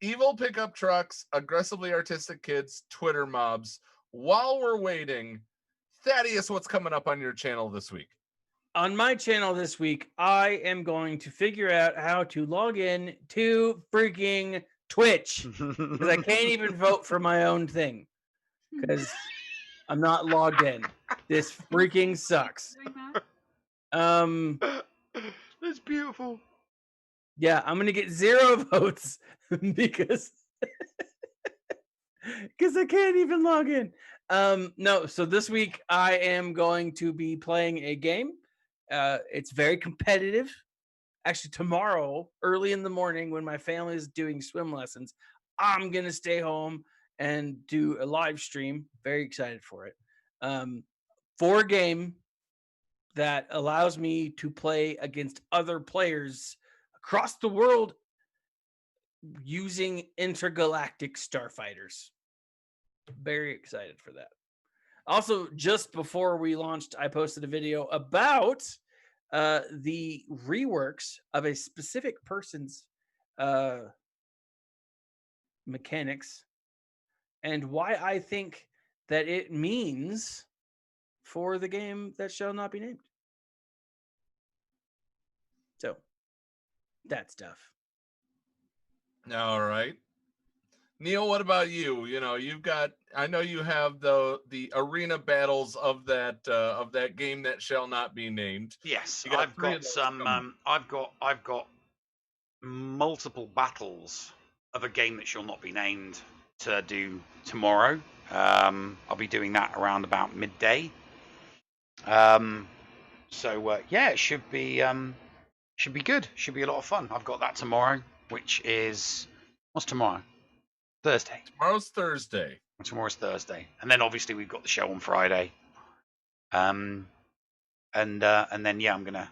Speaker 3: evil pickup trucks, aggressively artistic kids, Twitter mobs. While we're waiting, Thaddeus, what's coming up on your channel this week?
Speaker 1: On my channel this week, I am going to figure out how to log in to freaking Twitch because I can't even vote for my own thing because I'm not logged in. This freaking sucks.
Speaker 2: That's beautiful.
Speaker 1: Yeah, I'm gonna get 0 votes because I can't even log in. No, so this week I am going to be playing a game. It's very competitive. Actually, tomorrow, early in the morning, when my family is doing swim lessons, I'm gonna stay home and do a live stream. Very excited for it. For a game that allows me to play against other players across the world using intergalactic starfighters. Very excited for that. Also, just before we launched, I posted a video about the reworks of a specific person's mechanics and why I think that it means for the game that shall not be named. So, that stuff.
Speaker 3: All right. Neil, what about you? You know, I know you have the arena battles of that game that shall not be named.
Speaker 2: Yes, I've got some I've got multiple battles of a game that shall not be named to do tomorrow. I'll be doing that around about midday. So yeah, it should be good. Should be a lot of fun. I've got that tomorrow, which is what's tomorrow? Thursday.
Speaker 3: Tomorrow's Thursday.
Speaker 2: Tomorrow's Thursday, and then obviously we've got the show on Friday. And then yeah, I'm gonna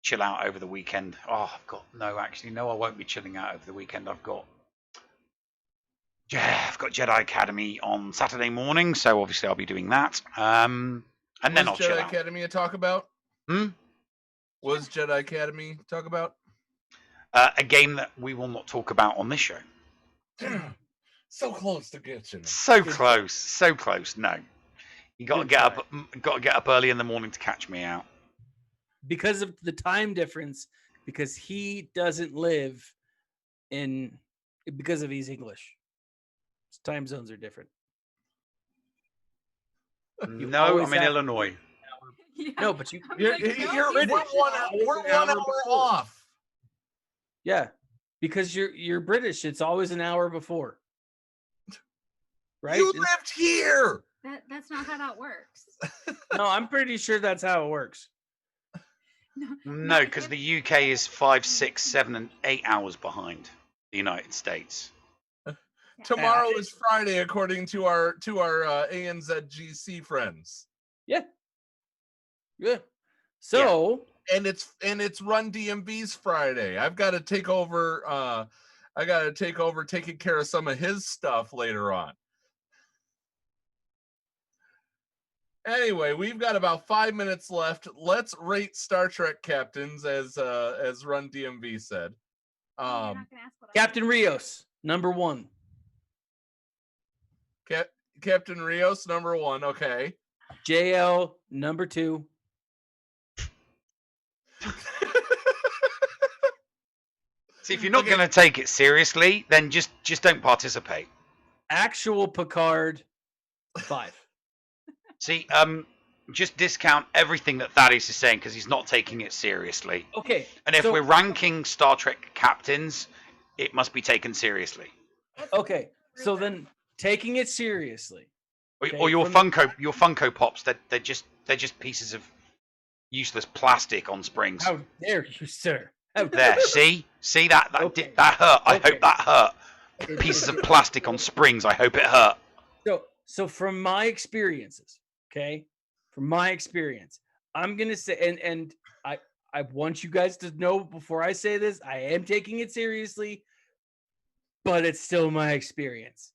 Speaker 2: chill out over the weekend. Oh, I won't be chilling out over the weekend. I've got Jedi Academy on Saturday morning, so obviously I'll be doing that. And then I'll chill out.
Speaker 3: Jedi Academy to talk about? Was Jedi Academy talk about?
Speaker 2: A game that we will not talk about on this show.
Speaker 3: So close to getting.
Speaker 2: So close. No, you got to get up early in the morning to catch me out.
Speaker 1: Because of the time difference, because he doesn't live because of he's English. His time zones are different.
Speaker 2: No, I'm in Illinois.
Speaker 6: Yeah.
Speaker 1: No, but
Speaker 3: we're 1 hour off.
Speaker 1: Yeah, because you're British. It's always an hour before. Right?
Speaker 3: You lived here.
Speaker 6: That's not how that works.
Speaker 1: No, I'm pretty sure that's how it works.
Speaker 2: No, because the UK is 5, 6, 7, and 8 hours behind the United States.
Speaker 3: Tomorrow is Friday, according to our ANZGC friends.
Speaker 1: Yeah. So
Speaker 3: and it's Run DMV's Friday. I've got to take over. Taking care of some of his stuff later on. Anyway, we've got about 5 minutes left. Let's rate Star Trek captains, as Run DMV said.
Speaker 1: Captain Rios. number 1.
Speaker 3: Captain Rios, number 1. Okay.
Speaker 1: JL, number 2.
Speaker 2: See, if you're not going to take it seriously, then just don't participate.
Speaker 1: Actual Picard, 5.
Speaker 2: See, just discount everything that Thaddeus is saying because he's not taking it seriously.
Speaker 1: Okay.
Speaker 2: And if we're ranking Star Trek captains, it must be taken seriously.
Speaker 1: Okay. So then, taking it seriously. Okay,
Speaker 2: or your Funko Pops, they're just pieces of useless plastic on springs.
Speaker 1: How dare you, sir?
Speaker 2: There, see that
Speaker 1: Okay.
Speaker 2: that hurt. I
Speaker 1: Okay.
Speaker 2: hope that hurt. Pieces of plastic on springs. I hope it hurt.
Speaker 1: So from my experiences, okay, from my experience, I'm gonna say, and I want you guys to know before I say this, I am taking it seriously, but it's still my experience.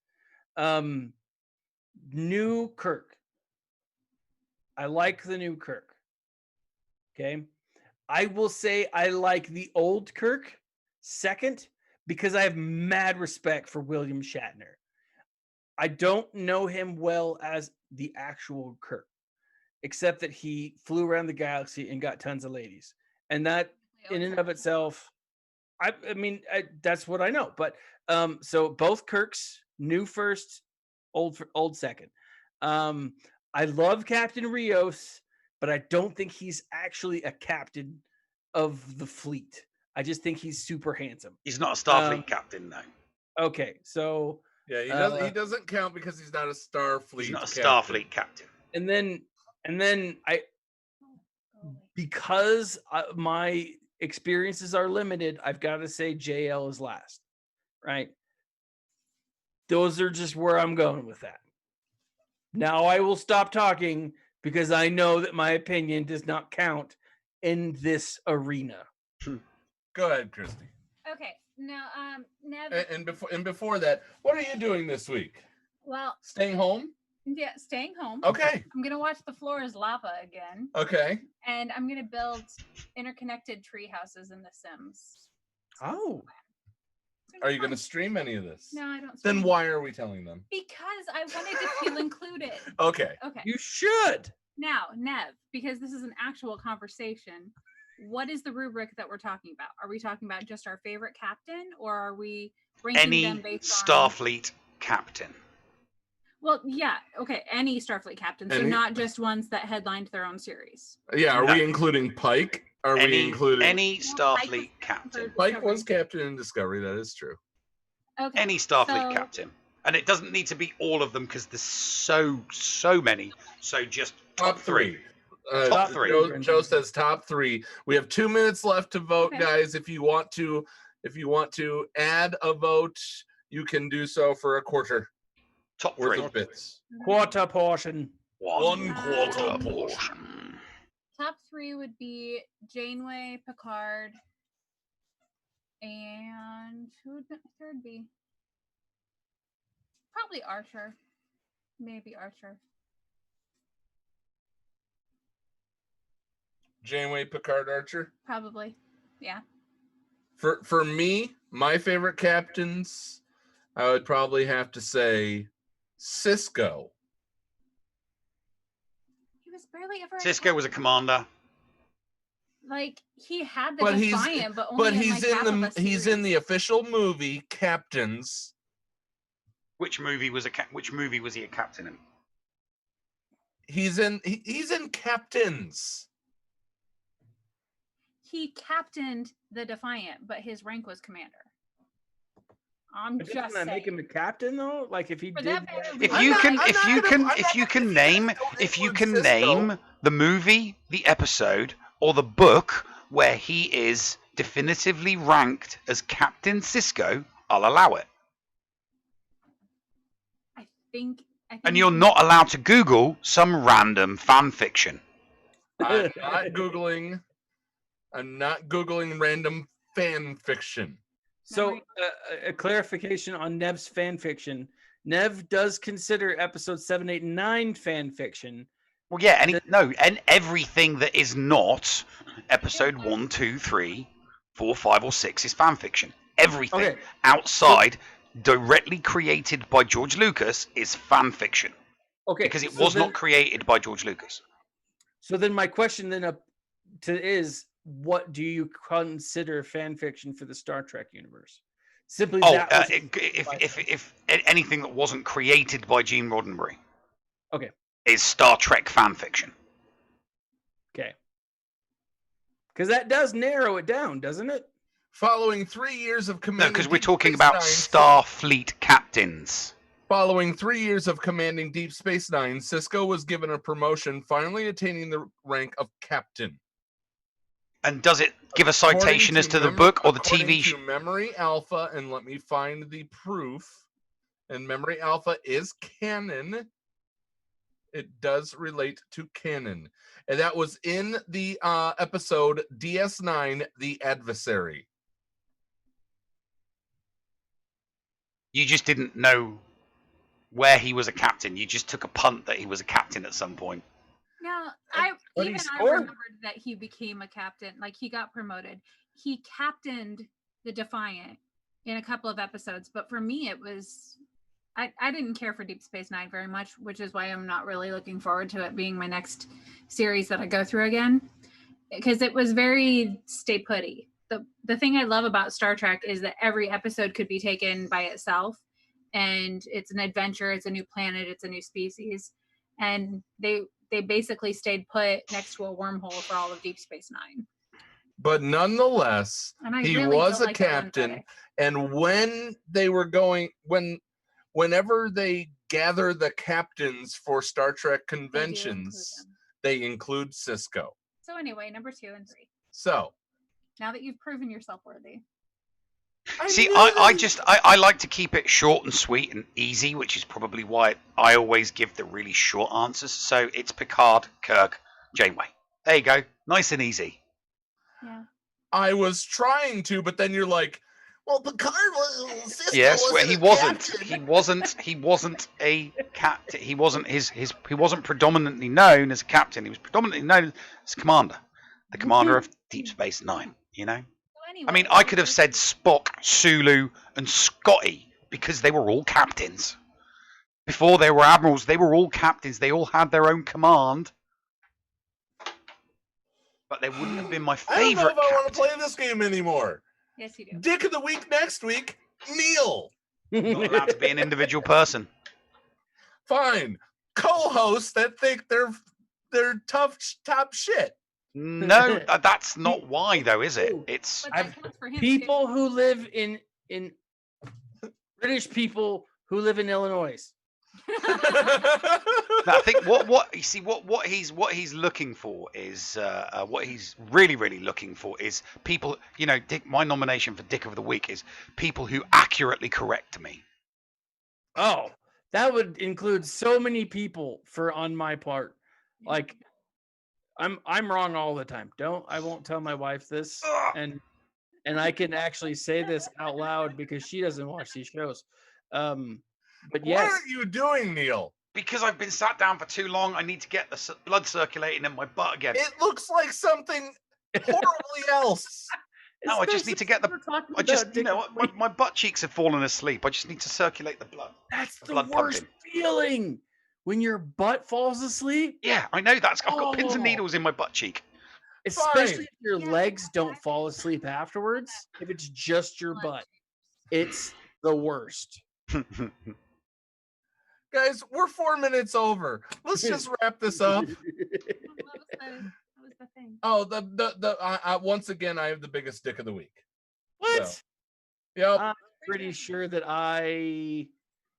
Speaker 1: New Kirk. I like the new Kirk. Okay. I will say I like the old Kirk second because I have mad respect for William Shatner. I don't know him well as the actual Kirk, except that he flew around the galaxy and got tons of ladies. And that in and of itself, I mean, that's what I know. But so both Kirks, new first, old second. I love Captain Rios, but I don't think he's actually a captain of the fleet. I just think he's super handsome.
Speaker 2: He's not a Starfleet captain, though.
Speaker 1: Okay, so
Speaker 3: yeah, he doesn't count because he's not a Starfleet.
Speaker 2: He's not a
Speaker 3: captain.
Speaker 2: Starfleet captain.
Speaker 1: And then I, because my experiences are limited, I've got to say JL is last, right? Those are just where I'm going with that. Now I will stop talking because I know that my opinion does not count in this arena.
Speaker 3: Go ahead, Christy.
Speaker 6: Okay. Now, Nev.
Speaker 3: And before that, what are you doing this week?
Speaker 6: Well,
Speaker 3: Staying home?
Speaker 6: yeah, staying home.
Speaker 3: Okay.
Speaker 6: I'm gonna watch The Floor Is Lava again,
Speaker 3: Okay.
Speaker 6: and I'm gonna build interconnected tree houses in The Sims.
Speaker 1: Oh,
Speaker 3: Are you going to stream any of this?
Speaker 6: No, I don't.
Speaker 3: Then
Speaker 6: stream.
Speaker 3: why are we telling them?
Speaker 6: Because I wanted to feel included.
Speaker 3: Okay.
Speaker 6: Okay.
Speaker 1: you should.
Speaker 6: Now, Nev, because this is an actual conversation, what is the rubric that we're talking about? Are we talking about just our favorite captain, or are we ranking
Speaker 2: Any
Speaker 6: them based
Speaker 2: Starfleet captain.
Speaker 6: Well, yeah, okay, any Starfleet captain, so
Speaker 3: Any-
Speaker 6: not just ones that headlined their own series.
Speaker 3: Yeah, are
Speaker 2: No.
Speaker 3: we including Pike? Are we including
Speaker 2: any
Speaker 6: Well,
Speaker 2: Starfleet captain?
Speaker 3: Pike was captain in Discovery, that is true.
Speaker 6: Okay.
Speaker 2: Any Starfleet
Speaker 6: so-
Speaker 2: captain. And it doesn't need to be all of them because there's so many. So just top three. Top three.
Speaker 3: Joe says top 3. We have 2 minutes left to vote,
Speaker 6: Okay.
Speaker 3: guys. If you want to add a vote, you can do so for a quarter
Speaker 2: Top
Speaker 3: worth
Speaker 2: three.
Speaker 3: of bits.
Speaker 1: Quarter portion.
Speaker 3: One quarter
Speaker 6: Uh,
Speaker 3: portion.
Speaker 6: Top 3 would be Janeway, Picard, and who would the third be? Probably Archer. Maybe Archer.
Speaker 3: Janeway, Picard, Archer.
Speaker 6: Probably. Yeah.
Speaker 3: For me, my favorite captains, I would probably have to say Cisco.
Speaker 6: He was barely ever.
Speaker 2: Cisco was a commander.
Speaker 6: Like he had the
Speaker 3: But
Speaker 6: Defiant, but only
Speaker 3: he's
Speaker 6: in, like, half of a
Speaker 3: he's in
Speaker 6: series.
Speaker 3: the official movie Captains.
Speaker 2: Which movie was he a captain in?
Speaker 3: He's in Captains.
Speaker 6: He captained the Defiant, but his rank was commander. I'm
Speaker 1: But
Speaker 6: just
Speaker 1: doesn't that make
Speaker 6: saying.
Speaker 1: him a captain though? Like if he
Speaker 6: For
Speaker 1: did.
Speaker 6: that matter,
Speaker 2: If
Speaker 6: I'm
Speaker 2: you
Speaker 6: not-
Speaker 2: can,
Speaker 6: I'm
Speaker 2: if
Speaker 6: not
Speaker 2: you
Speaker 6: gonna-
Speaker 2: can,
Speaker 3: I'm
Speaker 2: if
Speaker 3: not
Speaker 2: you
Speaker 3: gonna
Speaker 2: can
Speaker 3: say
Speaker 2: name,
Speaker 3: don't
Speaker 2: if you
Speaker 3: include
Speaker 2: can
Speaker 3: Cisco.
Speaker 2: name the movie, the episode, or the book where he is definitively ranked as Captain Cisco, I'll allow it.
Speaker 6: I think.
Speaker 2: And you're not allowed to Google some random fan fiction.
Speaker 3: I'm not googling random fan fiction.
Speaker 1: So a clarification on Nev's fan fiction. Nev does consider episode 7, 8, and 9 fan fiction.
Speaker 2: Well, yeah, and everything that is not episode 1, 2, 3, 4, 5, or 6 is fan fiction. Everything
Speaker 1: Okay.
Speaker 2: outside directly created by George Lucas is fan fiction.
Speaker 1: Okay.
Speaker 2: Because it was not created by George Lucas.
Speaker 1: So then my question then is, what do you consider fan fiction for the Star Trek universe? Simply
Speaker 2: if anything that wasn't created by Gene Roddenberry,
Speaker 1: okay,
Speaker 2: is Star Trek fan fiction.
Speaker 1: Okay, because that does narrow it down, doesn't it?
Speaker 3: Following 3 years of commanding,
Speaker 2: because we're talking about Starfleet captains.
Speaker 3: Following 3 years of commanding Deep Space Nine, Sisko was given a promotion, finally attaining the rank of captain.
Speaker 2: And does it give a citation as to the book or the TV show?
Speaker 3: Memory Alpha, and let me find the proof. And Memory Alpha is canon. It does relate to canon. And that was in the episode DS9, The Adversary.
Speaker 2: You just didn't know where he was a captain. You just took a punt that he was a captain at some point.
Speaker 6: No, I remembered that he became a captain. Like, he got promoted. He captained the Defiant in a couple of episodes. But for me, it was... I didn't care for Deep Space Nine very much, which is why I'm not really looking forward to it being my next series that I go through again. Because it was very stay putty. The thing I love about Star Trek is that every episode could be taken by itself. And it's an adventure. It's a new planet. It's a new species. And they basically stayed put next to a wormhole for all of Deep Space Nine.
Speaker 3: But nonetheless, he really was a captain. And when they were going, whenever they gather the captains for Star Trek conventions, they include Sisko.
Speaker 6: So anyway, number 2 and 3.
Speaker 3: So
Speaker 6: now that you've proven yourself worthy.
Speaker 2: I like to keep it short and sweet and easy, which is probably why I always give the really short answers. So it's Picard, Kirk, Janeway. There you go. Nice and easy.
Speaker 6: Yeah.
Speaker 3: I was trying to, but then you're like, well, Picard was...
Speaker 2: Yes, well, he wasn't. He wasn't a captain. He wasn't predominantly known as a captain. He was predominantly known as commander. The commander of Deep Space Nine, you know? I mean, I could have said Spock, Sulu, and Scotty because they were all captains. Before they were admirals, they were all captains. They all had their own command. But they wouldn't have been my favorite.
Speaker 3: I don't know if I want to play this game anymore.
Speaker 6: Yes, you do. Dick
Speaker 3: of the week next week, Neil.
Speaker 2: Not allowed to be an individual person.
Speaker 3: Fine. Co-hosts that think they're top shit.
Speaker 2: No, that's not why, though, is it? It's
Speaker 1: people who live in British people who live in Illinois.
Speaker 2: I think what he's looking for is what he's really looking for is people. You know, my nomination for Dick of the Week is people who accurately correct me.
Speaker 1: Oh, that would include so many people on my part. Like, I'm wrong all the time. I won't tell my wife this, and I can actually say this out loud because she doesn't watch these shows. But yes.
Speaker 3: What are you doing, Neil?
Speaker 2: Because I've been sat down for too long. I need to get the blood circulating in my butt again.
Speaker 3: It looks like something horribly else.
Speaker 2: No, I just need to get my butt cheeks have fallen asleep. I just need to circulate the blood.
Speaker 1: That's the worst feeling. When your butt falls asleep?
Speaker 2: Yeah, I know that. I've got pins and needles in my butt cheek.
Speaker 1: Especially if your legs don't fall asleep afterwards. If it's just your butt. It's the worst.
Speaker 3: Guys, we're 4 minutes over. Let's just wrap this up.
Speaker 6: What was the thing?
Speaker 3: Oh, once again, I have the biggest dick of the week.
Speaker 1: What?
Speaker 3: So, yep.
Speaker 1: I'm pretty sure that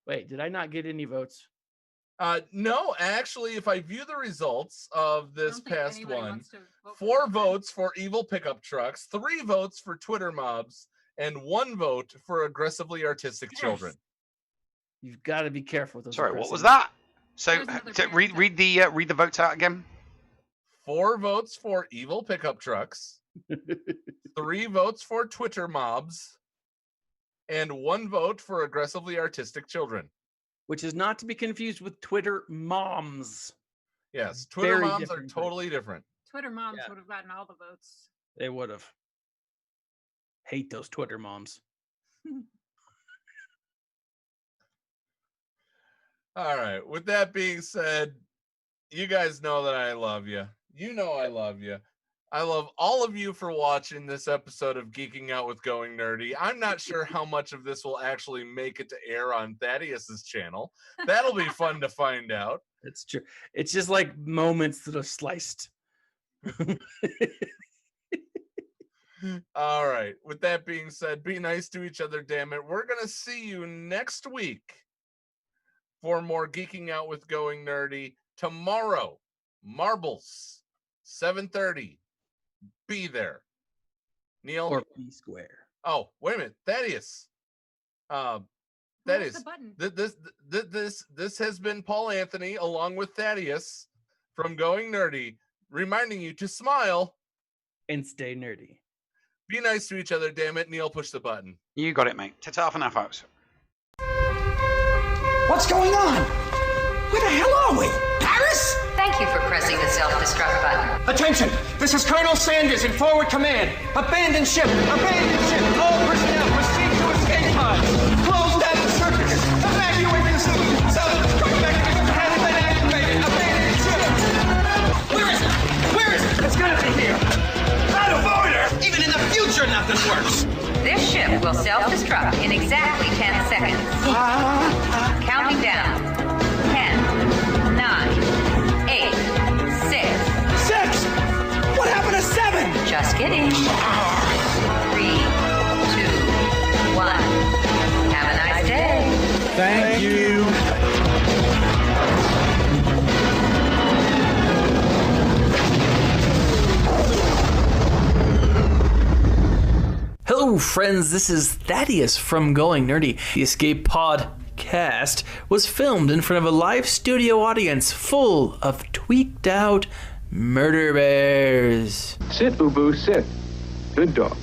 Speaker 1: Wait, did I not get any votes?
Speaker 3: No, actually, if I view the results of this past one, 4 votes for evil pickup trucks, 3 votes for Twitter mobs, and 1 vote for aggressively artistic children.
Speaker 1: You've got to be careful with those.
Speaker 2: Sorry, what was that? So read the votes out again.
Speaker 3: 4 votes for evil pickup trucks, 3 votes for Twitter mobs, and 1 vote for aggressively artistic children.
Speaker 1: Which is not to be confused with Twitter moms.
Speaker 3: Yes, Twitter moms are totally different.
Speaker 6: Twitter moms would have gotten all the votes.
Speaker 1: They would have. Hate those Twitter moms.
Speaker 3: All right. With that being said, you guys know that I love you. You know I love you. I love all of you for watching this episode of Geeking Out with Going Nerdy. I'm not sure how much of this will actually make it to air on Thaddeus's channel. That'll be fun to find out.
Speaker 1: It's true. It's just like moments that are sliced.
Speaker 3: All right. With that being said, be nice to each other, damn it. We're going to see you next week for more Geeking Out with Going Nerdy. Tomorrow, Marbles, 7:30. Be there. Neil?
Speaker 1: Or P square.
Speaker 3: Oh, wait a minute. Thaddeus. Thaddeus. This has been Paul Anthony along with Thaddeus from Going Nerdy, reminding you to smile
Speaker 1: and stay nerdy.
Speaker 3: Be nice to each other, damn it. Neil, push the button.
Speaker 2: You got it, mate. Ta-ta for now, folks.
Speaker 7: What's going on? Where the hell are we? Paris?
Speaker 8: Thank you for pressing the self-destruct button.
Speaker 7: Attention! This is Colonel Sanders in forward command. Abandon ship! Abandon ship! All personnel proceed to escape pods. Close down the circuits. Evacuate the city. Self-destruct mechanism has been activated. Abandon ship! Where is it? Where is it? It's gonna be here. Out of order! Even in the future, nothing works.
Speaker 8: This ship will self-destruct in exactly 10 seconds. Counting down. 10, 9, 8, 6.
Speaker 7: 6! What happened to 7?
Speaker 8: Just kidding. 3, 2, 1. Have a nice day.
Speaker 7: Thank you.
Speaker 1: Hello, friends. This is Thaddeus from Going Nerdy. The Escape Podcast was filmed in front of a live studio audience full of tweaked out murder bears.
Speaker 9: Sit, Ubu, sit. Good dog.